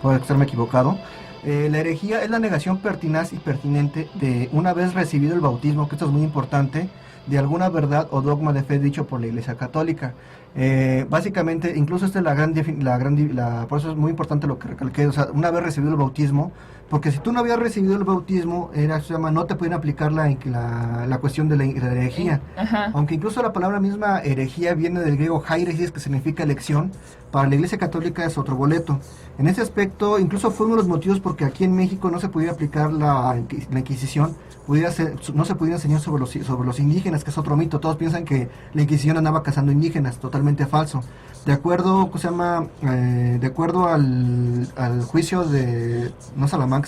puedo estarme equivocado, la herejía es la negación pertinaz y pertinente de, una vez recibido el bautismo, que esto es muy importante, de alguna verdad o dogma de fe dicho por la Iglesia Católica. Básicamente, incluso esta es por eso es muy importante lo que recalqué, o sea, una vez recibido el bautismo, porque si tú no habías recibido el bautismo, no te pueden aplicar la cuestión de la herejía. Aunque incluso la palabra misma herejía viene del griego hairesis, que significa elección, para la Iglesia Católica es otro boleto. En ese aspecto, incluso fue uno de los motivos porque aquí en México no se podía aplicar la Inquisición, no se podía enseñar sobre los indígenas, que es otro mito. Todos piensan que la Inquisición andaba cazando indígenas, totalmente falso. De acuerdo, de acuerdo al juicio de Salamanca,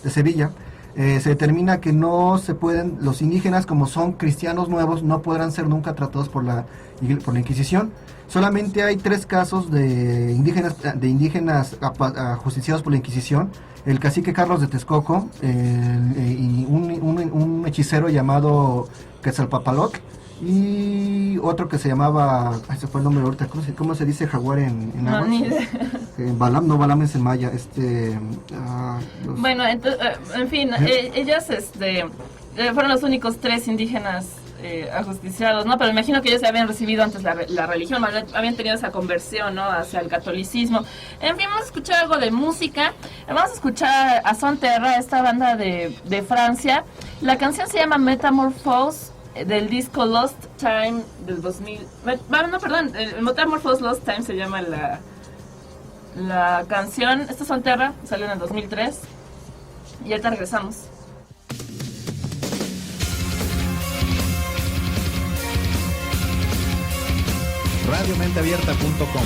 de Sevilla, se determina que no se pueden, los indígenas, como son cristianos nuevos, no podrán ser nunca tratados por la Inquisición. Solamente hay 3 casos de indígenas ajusticiados por la Inquisición: el cacique Carlos de Texcoco y un hechicero llamado Quetzalpapalot, y otro que se llamaba, ese fue el nombre ahorita, ¿cómo se dice jaguar en agua? Balam es en maya, Bueno, entonces, en fin, ellos fueron los únicos 3 indígenas ajusticiados, ¿no? Pero imagino que ellos ya habían recibido antes la religión, habían tenido esa conversión, ¿no? Hacia el catolicismo. En fin, vamos a escuchar algo de música. Vamos a escuchar a Son Terra, esta banda de Francia. La canción se llama Metamorphose, del disco Lost Time del 2000. Metamorphose Lost Time se llama la canción. Esta es Son Terra, salió en el 2003. Y ahorita regresamos. radiomenteabierta.com.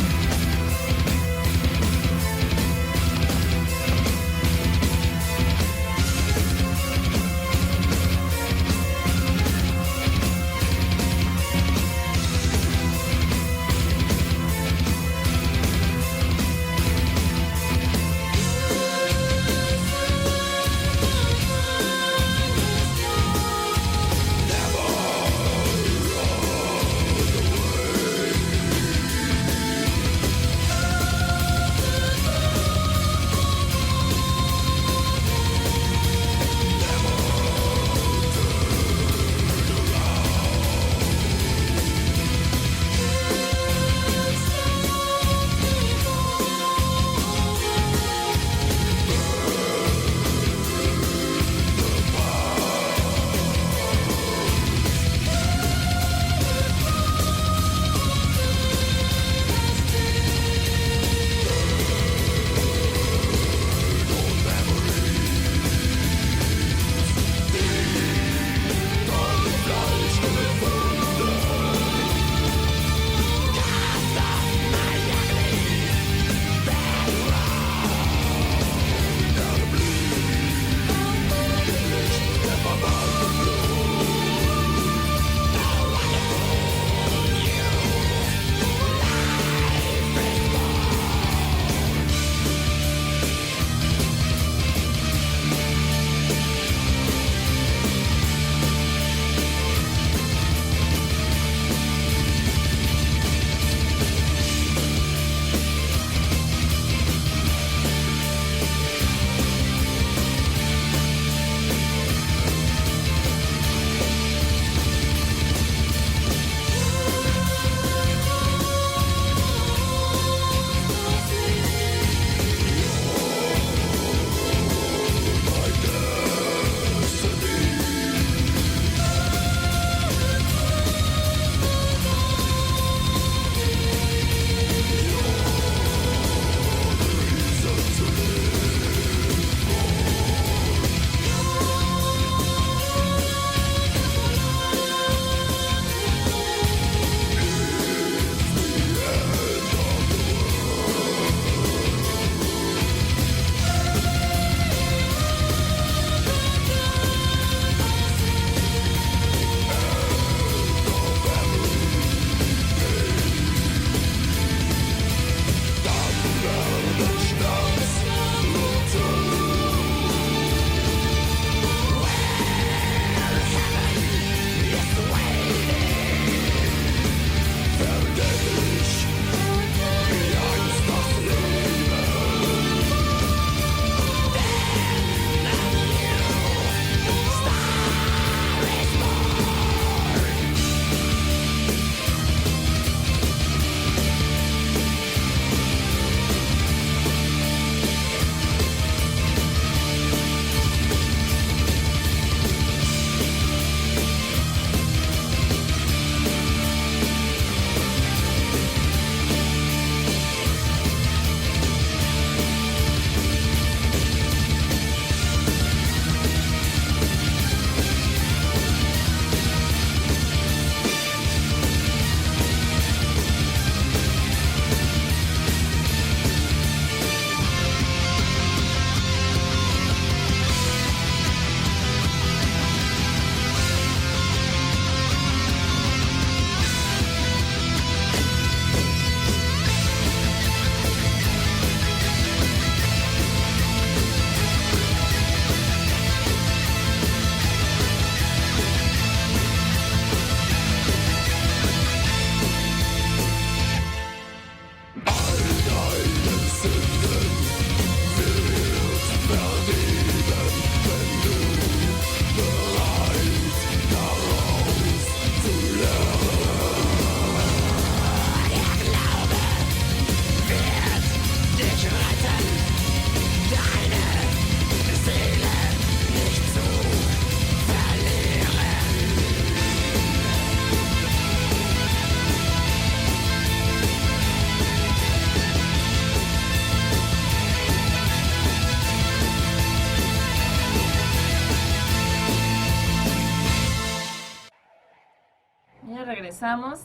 Ya regresamos.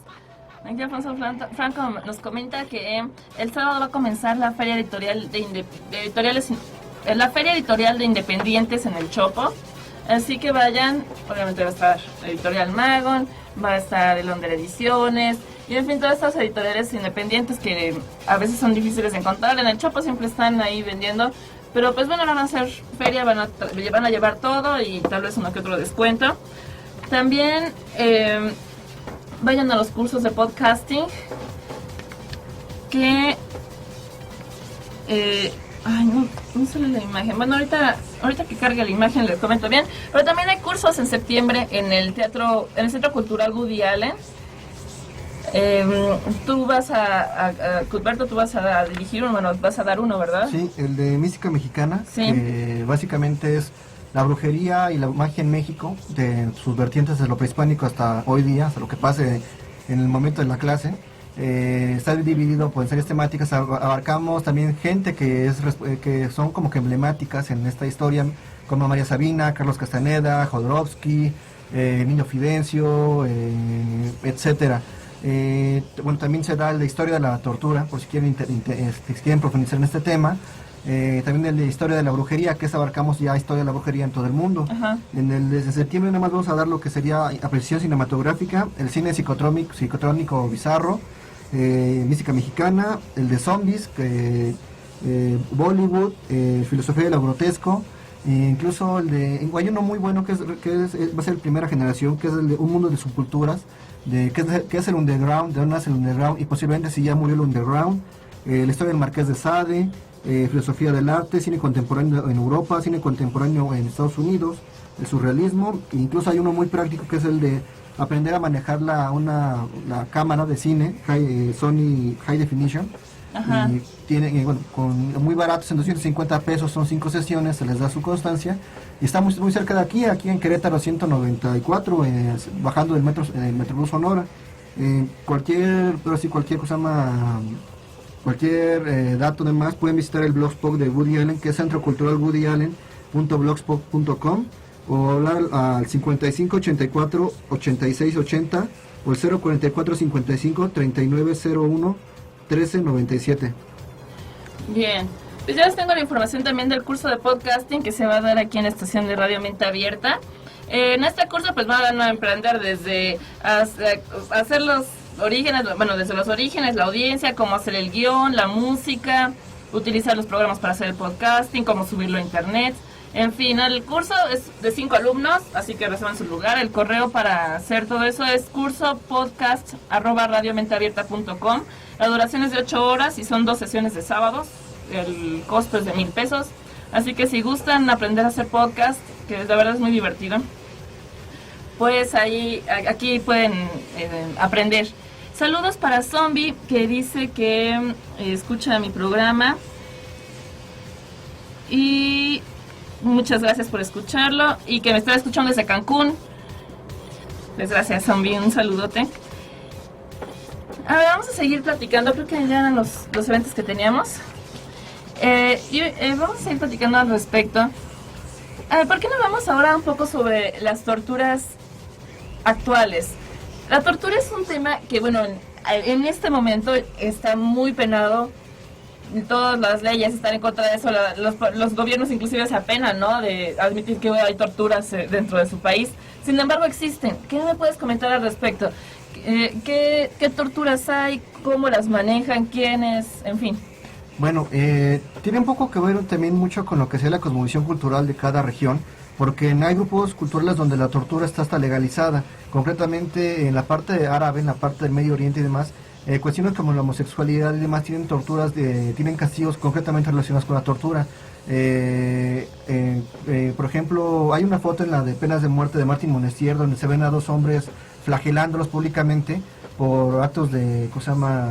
Aquí Alfonso Franco nos comenta que el sábado va a comenzar la feria editorial la feria editorial de independientes en el Chopo. Así que vayan, obviamente va a estar Editorial Magon, va a estar el Onder Ediciones, y en fin, todas estas editoriales independientes que a veces son difíciles de encontrar. En el Chopo siempre están ahí vendiendo, pero pues bueno, van a hacer feria, van a llevar todo y tal vez uno que otro descuento. También vayan a los cursos de podcasting que ay, no sale la imagen. Bueno, ahorita que cargue la imagen les comento bien. Pero también hay cursos en septiembre en el Centro Cultural Woody Allen. Tú vas Cuthberto, tú vas a dirigir uno, bueno, vas a dar uno, ¿verdad? Sí, el de Mística Mexicana, sí. Que básicamente es la brujería y la magia en México, de sus vertientes desde lo prehispánico hasta hoy día, hasta lo que pase en el momento de la clase. Está dividido por series temáticas. Abarcamos también gente que son como que emblemáticas en esta historia, como María Sabina, Carlos Castaneda, Jodorowsky, Niño Fidencio, etcétera. Bueno, también se da la historia de la tortura, por si quieren profundizar en este tema. También el de historia de la brujería, que abarcamos ya historia de la brujería en todo el mundo. Ajá. Desde septiembre nada más vamos a dar lo que sería apreciación cinematográfica, el cine psicotrónico bizarro, Mística Mexicana, el de zombies, Bollywood, filosofía de lo grotesco, incluso hay uno muy bueno que va a ser primera generación, que es el de un mundo de subculturas, que es el underground, de dónde nace el underground y posiblemente si ya murió el underground, la historia del Marqués de Sade, filosofía del arte, cine contemporáneo en Europa, cine contemporáneo en Estados Unidos, el surrealismo, incluso hay uno muy práctico que es el de aprender a manejar la cámara de cine Sony High Definition. Ajá. Y tiene, bueno, muy baratos, en 250 pesos, son 5 sesiones, se les da su constancia y está muy cerca de aquí en Querétaro 194, bajando del Metrobús Sonora. Cualquier cosa más, cualquier dato de más, pueden visitar el blogspot de Woody Allen, que es centroculturalwoodyallen.blogspot.com, o hablar al 55 84 86 80 o el 044 55 39 01 13 97. Bien, pues ya les tengo la información también del curso de podcasting que se va a dar aquí en la estación de Radio Mente Abierta. En este curso pues van a emprender desde hacer los orígenes, bueno, desde los orígenes, la audiencia, cómo hacer el guión, la música, utilizar los programas para hacer el podcasting, cómo subirlo a internet. En fin, el curso es de 5 alumnos, así que reservan su lugar. El correo para hacer todo eso es cursopodcast@radiomenteabierta.com. La duración es de 8 horas y son 2 sesiones de sábados. El costo es de 1,000 pesos. Así que si gustan aprender a hacer podcast, que la verdad es muy divertido, pues aquí pueden aprender. Saludos para Zombie, que dice que escucha mi programa. Y muchas gracias por escucharlo y que me está escuchando desde Cancún. Pues gracias, Zombie, un saludote. A ver, vamos a seguir platicando, creo que ya eran los eventos que teníamos. Vamos a seguir platicando al respecto. A ver, ¿por qué no hablamos ahora un poco sobre las torturas actuales? La tortura es un tema que, bueno, en este momento está muy penado. Todas las leyes están en contra de eso. Los gobiernos inclusive se apenan, ¿no?, de admitir que hay torturas dentro de su país. Sin embargo, existen. ¿Qué me puedes comentar al respecto? ¿Qué torturas hay? ¿Cómo las manejan? ¿Quiénes? En fin. Bueno, tiene un poco que ver también mucho con lo que sea la cosmovisión cultural de cada región, porque hay grupos culturales donde la tortura está hasta legalizada. Concretamente en la parte árabe, en la parte del Medio Oriente y demás, cuestiones como la homosexualidad y demás tienen torturas, tienen castigos concretamente relacionados con la tortura. Por ejemplo, hay una foto en la de Penas de Muerte de Martin Monestier donde se ven a 2 hombres flagelándolos públicamente por actos de, ¿cómo se llama?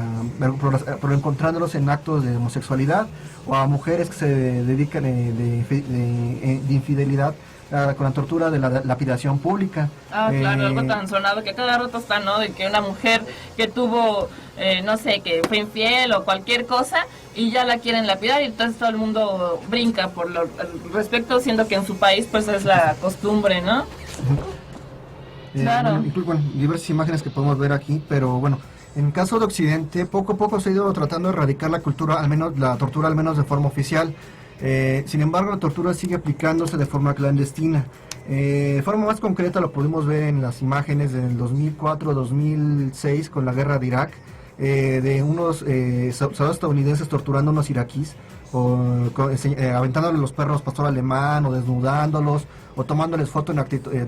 Por encontrándolos en actos de homosexualidad, o a mujeres que se dedican de infidelidad con la tortura de la lapidación pública. Claro, algo tan sonado que cada rato está, ¿no? De que una mujer que tuvo, no sé, que fue infiel o cualquier cosa y ya la quieren lapidar y entonces todo el mundo brinca por lo al respecto, siendo que en su país pues es la costumbre, ¿no? Claro. Bueno, diversas imágenes que podemos ver aquí, pero bueno, en el caso de Occidente, poco a poco se ha ido tratando de erradicar la cultura, al menos la tortura, al menos de forma oficial. Sin embargo, la tortura sigue aplicándose de forma clandestina. De forma más concreta lo pudimos ver en las imágenes del 2004-2006 con la guerra de Irak, de unos soldados estadounidenses torturando a unos iraquíes, aventándole los perros pastor alemán, o desnudándolos, o tomándoles fotos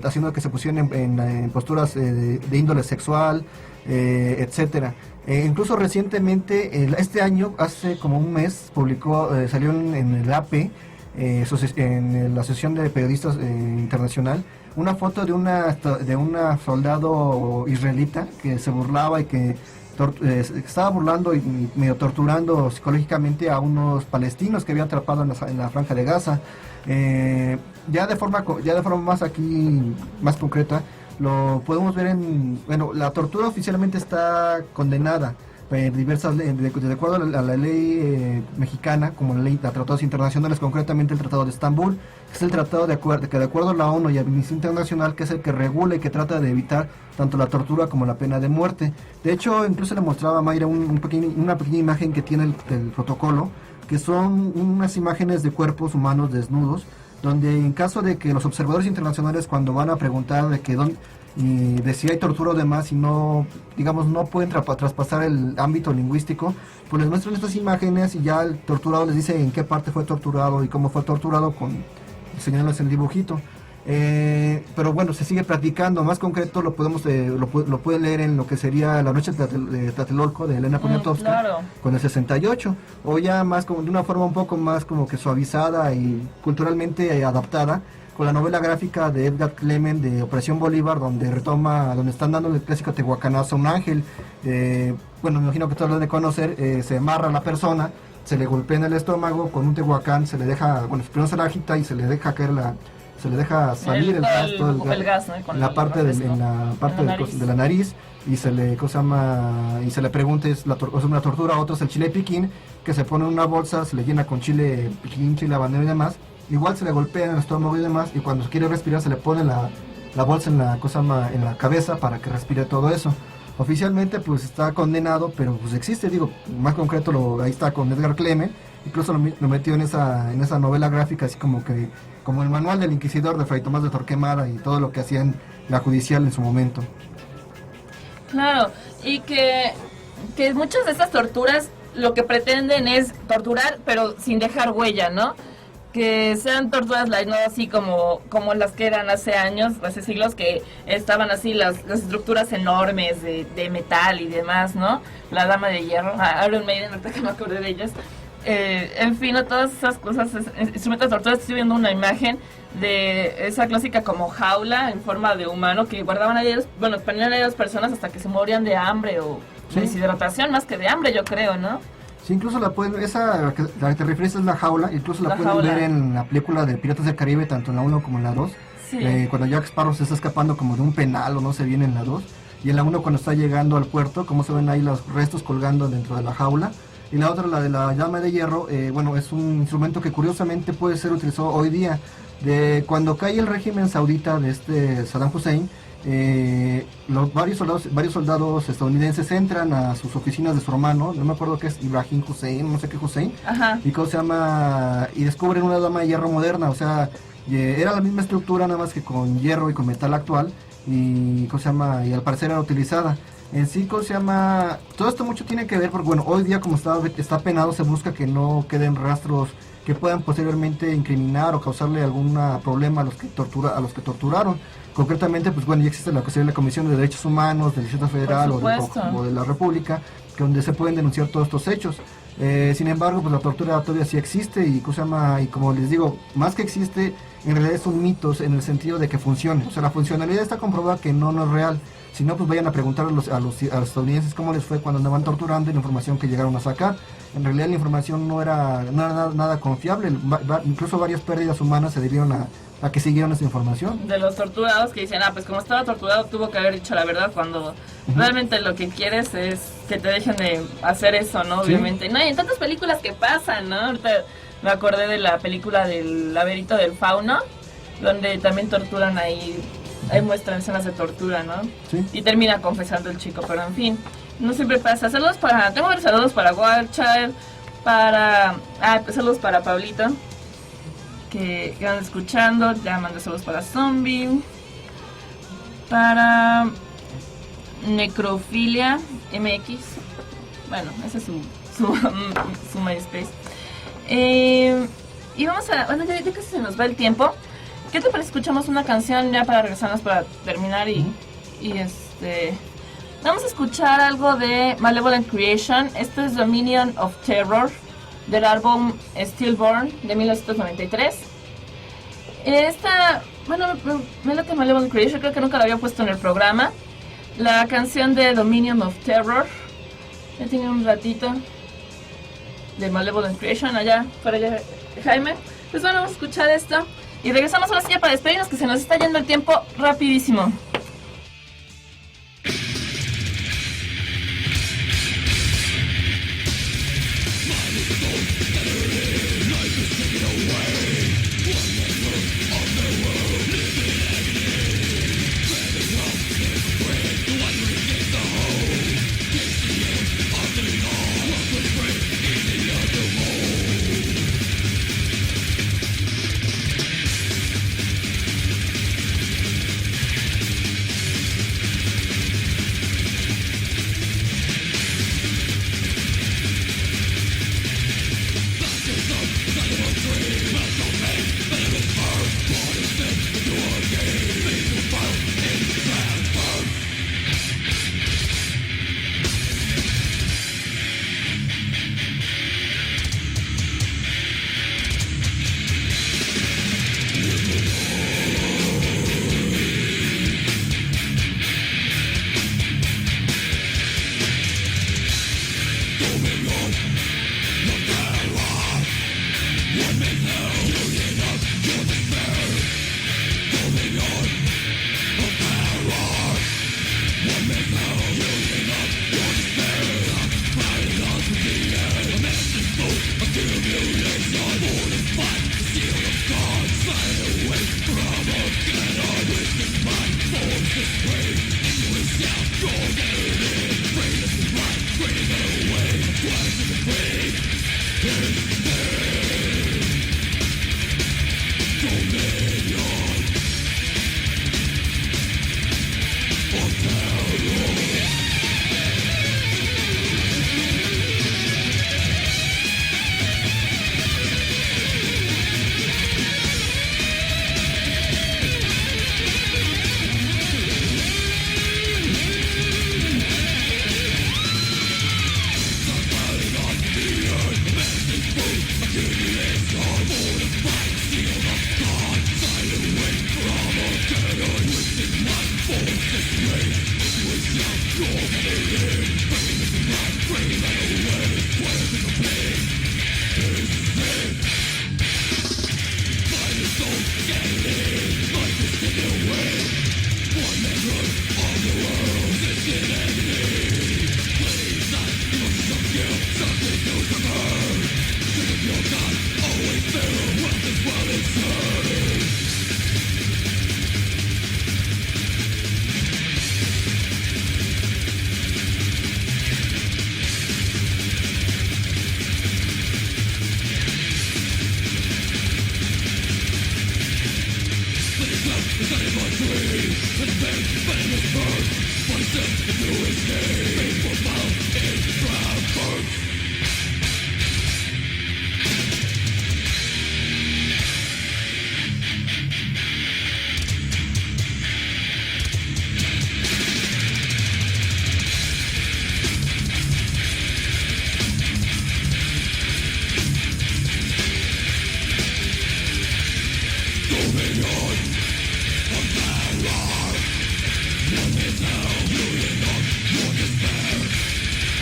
haciendo que se pusieran en posturas de índole sexual, etcétera. Incluso recientemente, este año, hace como un mes, salió en el AP, en la Asociación de Periodistas Internacional, una foto de una soldado israelita que se burlaba y que estaba burlando y medio torturando psicológicamente a unos palestinos que habían atrapado en la franja de Gaza. Ya de forma más concreta, lo podemos ver la tortura oficialmente está condenada diversas leyes, de acuerdo a la ley mexicana, como la ley de tratados internacionales, concretamente el Tratado de Estambul, que es el tratado que de acuerdo a la ONU y a Amnistía Internacional, que es el que regula y que trata de evitar tanto la tortura como la pena de muerte. De hecho, incluso le mostraba a Mayra una pequeña imagen que tiene el protocolo, que son unas imágenes de cuerpos humanos desnudos, donde en caso de que los observadores internacionales, cuando van a preguntar de si hay tortura o demás y no pueden traspasar el ámbito lingüístico, pues les muestran estas imágenes y ya el torturado les dice en qué parte fue torturado y cómo fue torturado, señalándoles el dibujito. Pero bueno, se sigue practicando. Más concreto lo pueden leer en lo que sería La Noche de Tlatelolco de Elena Poniatowska, claro, con el 68, o ya más como de una forma un poco más como que suavizada y culturalmente adaptada, con la novela gráfica de Edgar Clement de Operación Bolívar, donde están dando el clásico tehuacanazo a un ángel. Bueno, me imagino que todos lo han de conocer. Se amarra a la persona, se le golpea en el estómago con un tehuacán, se le deja, primero se la agita y se le deja caer se le deja salir el gas, ¿no? En la parte de la nariz, y se le pregunta, es una tortura. Otro es el chile piquín, que se pone en una bolsa, se le llena con chile piquín, chile habanero y demás. Igual se le golpea en el estómago y demás, y cuando quiere respirar se le pone la bolsa en la cabeza para que respire todo eso. Oficialmente pues está condenado, pero pues existe, más concreto ahí está con Edgar Clement. Incluso lo metió en esa novela gráfica, así como el manual del inquisidor de Fray Tomás de Torquemada y todo lo que hacía en la judicial en su momento. Claro, y que muchas de estas torturas lo que pretenden es torturar, pero sin dejar huella, ¿no? Que sean torturas no así como las que eran hace años, hace siglos, que estaban así las estructuras enormes de metal y demás, ¿no? La Dama de Hierro, Iron Maiden, ahorita que me acordé de ellas. En fin, todas esas cosas, instrumentos de tortura. Estoy viendo una imagen de esa clásica como jaula en forma de humano que guardaban ahí, ponían ahí a las personas hasta que se morían de hambre o de deshidratación, más que de hambre, yo creo, ¿no? Sí, incluso la que te refieres es la jaula, incluso la pueden ver en la película de Piratas del Caribe, tanto en la 1 como en la 2. Sí. Cuando Jack Sparrow se está escapando como de un penal o no se viene en la 2. Y en la 1 cuando está llegando al puerto, como se ven ahí los restos colgando dentro de la jaula. Y la otra, la de la llama de hierro, es un instrumento que curiosamente puede ser utilizado hoy día. Cuando cae el régimen saudita de Saddam Hussein, varios soldados estadounidenses entran a sus oficinas de su hermano, no me acuerdo qué es, Ibrahim Hussein, no sé qué Hussein, y descubren una dama de hierro moderna. O sea, era la misma estructura, nada más que con hierro y con metal actual, y al parecer era utilizada. En sí, todo esto mucho tiene que ver, porque hoy día como está penado, se busca que no queden rastros que puedan posteriormente incriminar o causarle algún problema a los que torturaron. Concretamente, ya existe la Comisión de Derechos Humanos del Distrito Federal o de la República, donde se pueden denunciar todos estos hechos. Sin embargo, la tortura todavía sí existe y como les digo, más que existe, en realidad son mitos en el sentido de que funcione. O sea, la funcionalidad está comprobada que no es real. Si no, pues vayan a preguntar a los estadounidenses cómo les fue cuando andaban torturando y la información que llegaron a sacar. En realidad la información no era nada confiable. Incluso varias pérdidas humanas se debieron a que siguieron esa información. De los torturados que dicen, pues como estaba torturado tuvo que haber dicho la verdad, cuando realmente lo que quieres es que te dejen de hacer eso, ¿no? ¿Sí? Obviamente. No, y en tantas películas que pasan, ¿no? Ahorita me acordé de la película del laberinto del fauno, donde también torturan ahí muestran escenas de tortura, ¿no? Sí. Y termina confesando el chico, pero en fin, no siempre pasa. Tengo varios saludos para Wildchild, saludos para Pablito, que van escuchando, ya mandé saludos para Zombie, para Necrofilia MX, bueno, ese es su MySpace. Y vamos a, bueno, ya casi se nos va el tiempo. ¿Qué te parece? Escuchamos una canción ya para regresarnos, para terminar y vamos a escuchar algo de Malevolent Creation. Esto es Dominion of Terror, del álbum Stillborn de 1993. Me late Malevolent Creation, creo que nunca la había puesto en el programa. La canción de Dominion of Terror, ya tiene un ratito, de Malevolent Creation, para allá, Jaime. Pues bueno, vamos a escuchar esto y regresamos a la silla para despedirnos, que se nos está yendo el tiempo rapidísimo.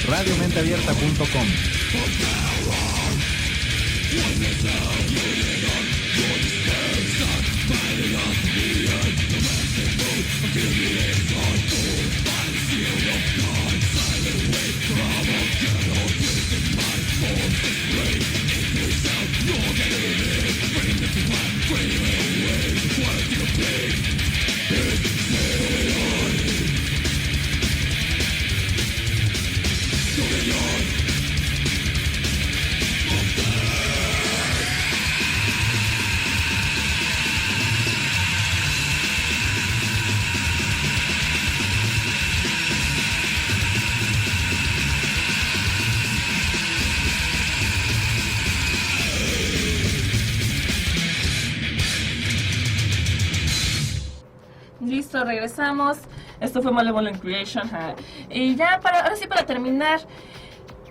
radiomenteabierta.com. Listo, regresamos. Esto fue Malevolent Creation. Y ya ahora sí para terminar,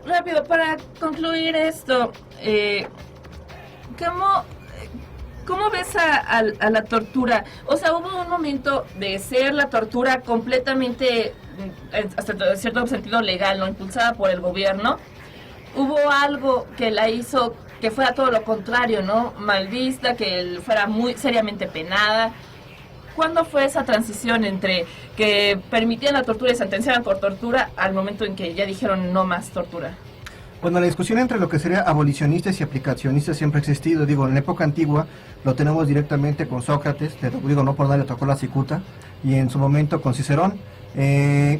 rápido, para concluir esto, ¿cómo ves a la tortura? O sea, hubo un momento de ser la tortura completamente, hasta cierto sentido legal, ¿no? Impulsada por el gobierno. Hubo algo que la hizo que fuera todo lo contrario, ¿no? Mal vista, que fuera muy seriamente penada. ¿Cuándo fue esa transición entre que permitían la tortura y sentenciaban por tortura al momento en que ya dijeron no más tortura? Bueno, la discusión entre lo que sería abolicionistas y aplicacionistas siempre ha existido. Digo, en la época antigua lo tenemos directamente con Sócrates, digo, no por nada le tocó la cicuta, y en su momento con Cicerón.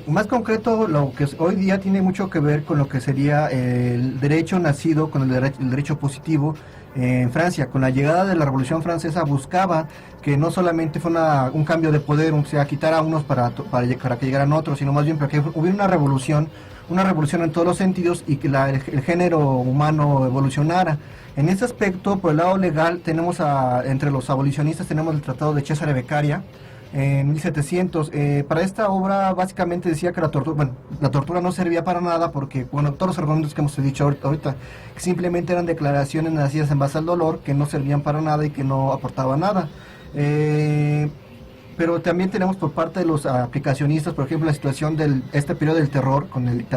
Más concreto, lo que hoy día tiene mucho que ver con lo que sería el derecho nacido, con el derecho positivo en Francia. Con la llegada de la Revolución Francesa buscaba que no solamente fuera un cambio de poder, o sea, quitar a unos para que llegaran otros, sino más bien para que hubiera una revolución en todos los sentidos y que el género humano evolucionara. En ese aspecto, por el lado legal, tenemos entre los abolicionistas tenemos el Tratado de Cesare Beccaria en 1700. Para esta obra básicamente decía que la tortura no servía para nada porque, bueno, todos los argumentos que hemos dicho ahorita simplemente eran declaraciones nacidas en base al dolor, que no servían para nada y que no aportaban nada. Pero también tenemos por parte de los aplicacionistas, por ejemplo, la situación de este periodo del terror, con el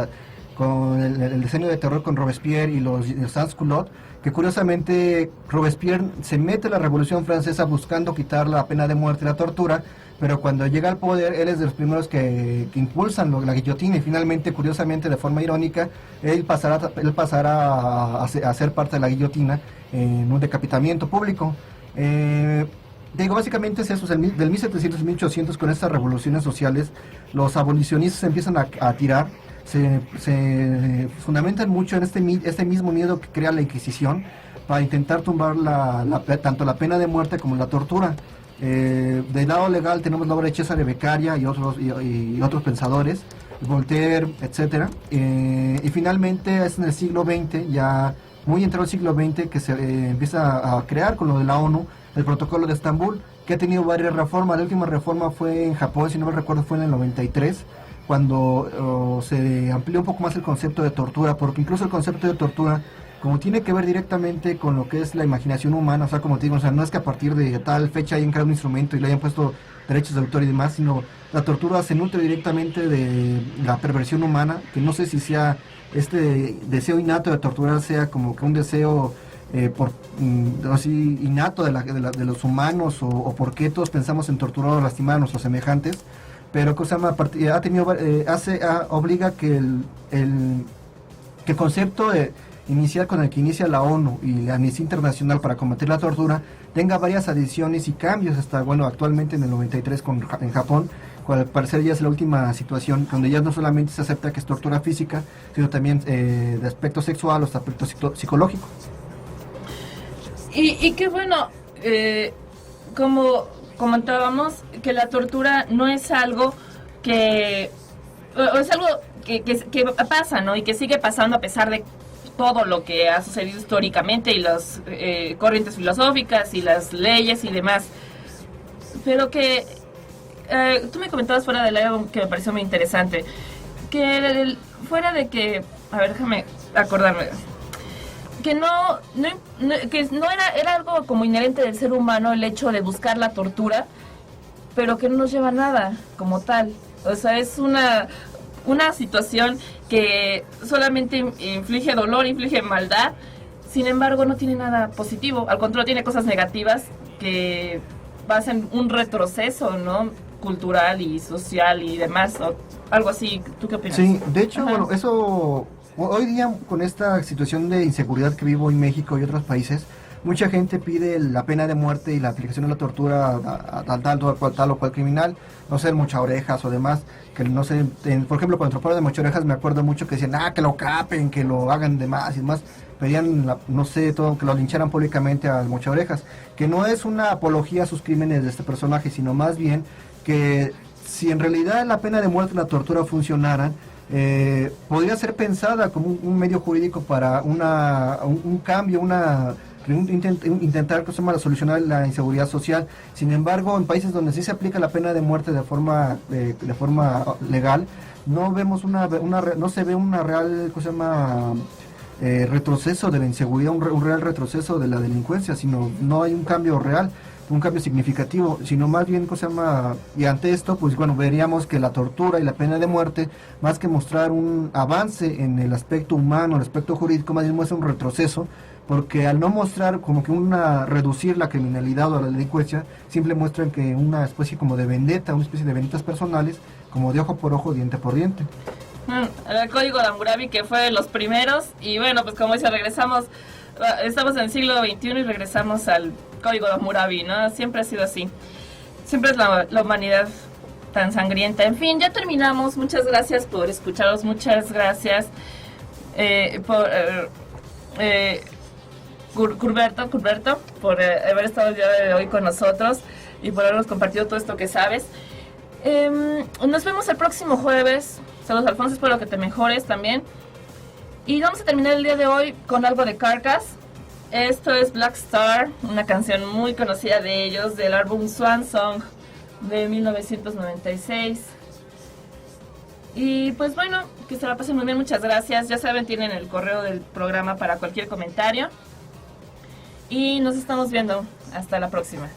diseño de terror con Robespierre y los sans-culottes, que curiosamente Robespierre se mete a la Revolución Francesa buscando quitar la pena de muerte y la tortura, pero cuando llega al poder, él es de los primeros que impulsan la guillotina, y finalmente, curiosamente, de forma irónica, él pasará a ser parte de la guillotina en un decapitamiento público. Digo, básicamente es eso, del 1700 al 1800, con estas revoluciones sociales, los abolicionistas empiezan a tirar, se fundamentan mucho en este mismo miedo que crea la Inquisición, para intentar tumbar tanto la pena de muerte como la tortura. Del lado legal tenemos la obra de Cesare Beccaria y otros pensadores, Voltaire, etcétera. Y finalmente es en el siglo XX, ya muy entrado el siglo XX, que se empieza a crear con lo de la ONU, el protocolo de Estambul, que ha tenido varias reformas. La última reforma fue en Japón, si no me recuerdo, fue en el 93, cuando se amplió un poco más el concepto de tortura, porque incluso el concepto de tortura, como tiene que ver directamente con lo que es la imaginación humana, o sea, como te digo, o sea, no es que a partir de tal fecha hayan creado un instrumento y le hayan puesto derechos de autor y demás, sino la tortura se nutre directamente de la perversión humana, que no sé si sea este deseo innato de torturar, sea como que un deseo así innato de los humanos, o por qué todos pensamos en torturar o lastimar a nuestros semejantes, pero cosa más obliga que el concepto inicial con el que inicia la ONU y la Amnistía Internacional para combatir la tortura tenga varias adiciones y cambios hasta, bueno, actualmente en el 93 en Japón, cual al parecer ya es la última situación donde ya no solamente se acepta que es tortura física, sino también de aspecto sexual o de aspecto psicológico. Y qué bueno, como comentábamos, que la tortura no es algo que es algo que pasa, ¿no? Y que sigue pasando a pesar de todo lo que ha sucedido históricamente y las corrientes filosóficas y las leyes y demás. Pero que tú me comentabas fuera del aire que me pareció muy interesante, que fuera de que, a ver, déjame acordarme, que era algo como inherente del ser humano el hecho de buscar la tortura, pero que no nos lleva a nada como tal. O sea, es una situación que solamente inflige dolor, inflige maldad. Sin embargo, no tiene nada positivo. Al contrario, tiene cosas negativas que hacen un retroceso, ¿no? Cultural y social y demás, o algo así. ¿Tú qué opinas? Sí, de hecho, Ajá. bueno, eso hoy día con esta situación de inseguridad que vivo en México y otros países, mucha gente pide la pena de muerte y la aplicación de la tortura a tal o cual criminal, no sé, Mocha Orejas o demás, que no sé, por ejemplo, cuando troparon de Mocha Orejas me acuerdo mucho que decían, que lo capen, que lo hagan de más y demás, pedían, no sé, todo, que lo lincharan públicamente al Mocha Orejas, que no es una apología a sus crímenes de este personaje, sino más bien que si en realidad la pena de muerte y la tortura funcionaran, podría ser pensada como un medio jurídico para un cambio, intentar solucionar la inseguridad social. Sin embargo, en países donde sí se aplica la pena de muerte de forma legal, no vemos no se ve una real retroceso de la inseguridad, un real retroceso de la delincuencia, sino no hay un cambio real, un cambio significativo, sino más bien y ante esto, pues bueno, veríamos que la tortura y la pena de muerte, más que mostrar un avance en el aspecto humano, el aspecto jurídico, más bien muestra un retroceso, porque al no mostrar como que reducir la criminalidad o la delincuencia, simple muestran que una especie como de vendetta, una especie de vendetas personales, como de ojo por ojo, diente por diente. El Código de Hammurabi, que fue de los primeros, y bueno, pues como dice, estamos en el siglo XXI y regresamos al Código de Hammurabi, ¿no? Siempre ha sido así. Siempre es la humanidad tan sangrienta. En fin, ya terminamos. Muchas gracias por escucharnos. Muchas gracias Curberto, por haber estado el día de hoy con nosotros y por habernos compartido todo esto que sabes. Nos vemos el próximo jueves. Saludos, Alfonso, espero que te mejores también. Y vamos a terminar el día de hoy con algo de Carcass. Esto es Black Star, una canción muy conocida de ellos, del álbum Swan Song de 1996. Y pues bueno, que se la pasen muy bien, muchas gracias. Ya saben, tienen el correo del programa para cualquier comentario. Y nos estamos viendo. Hasta la próxima.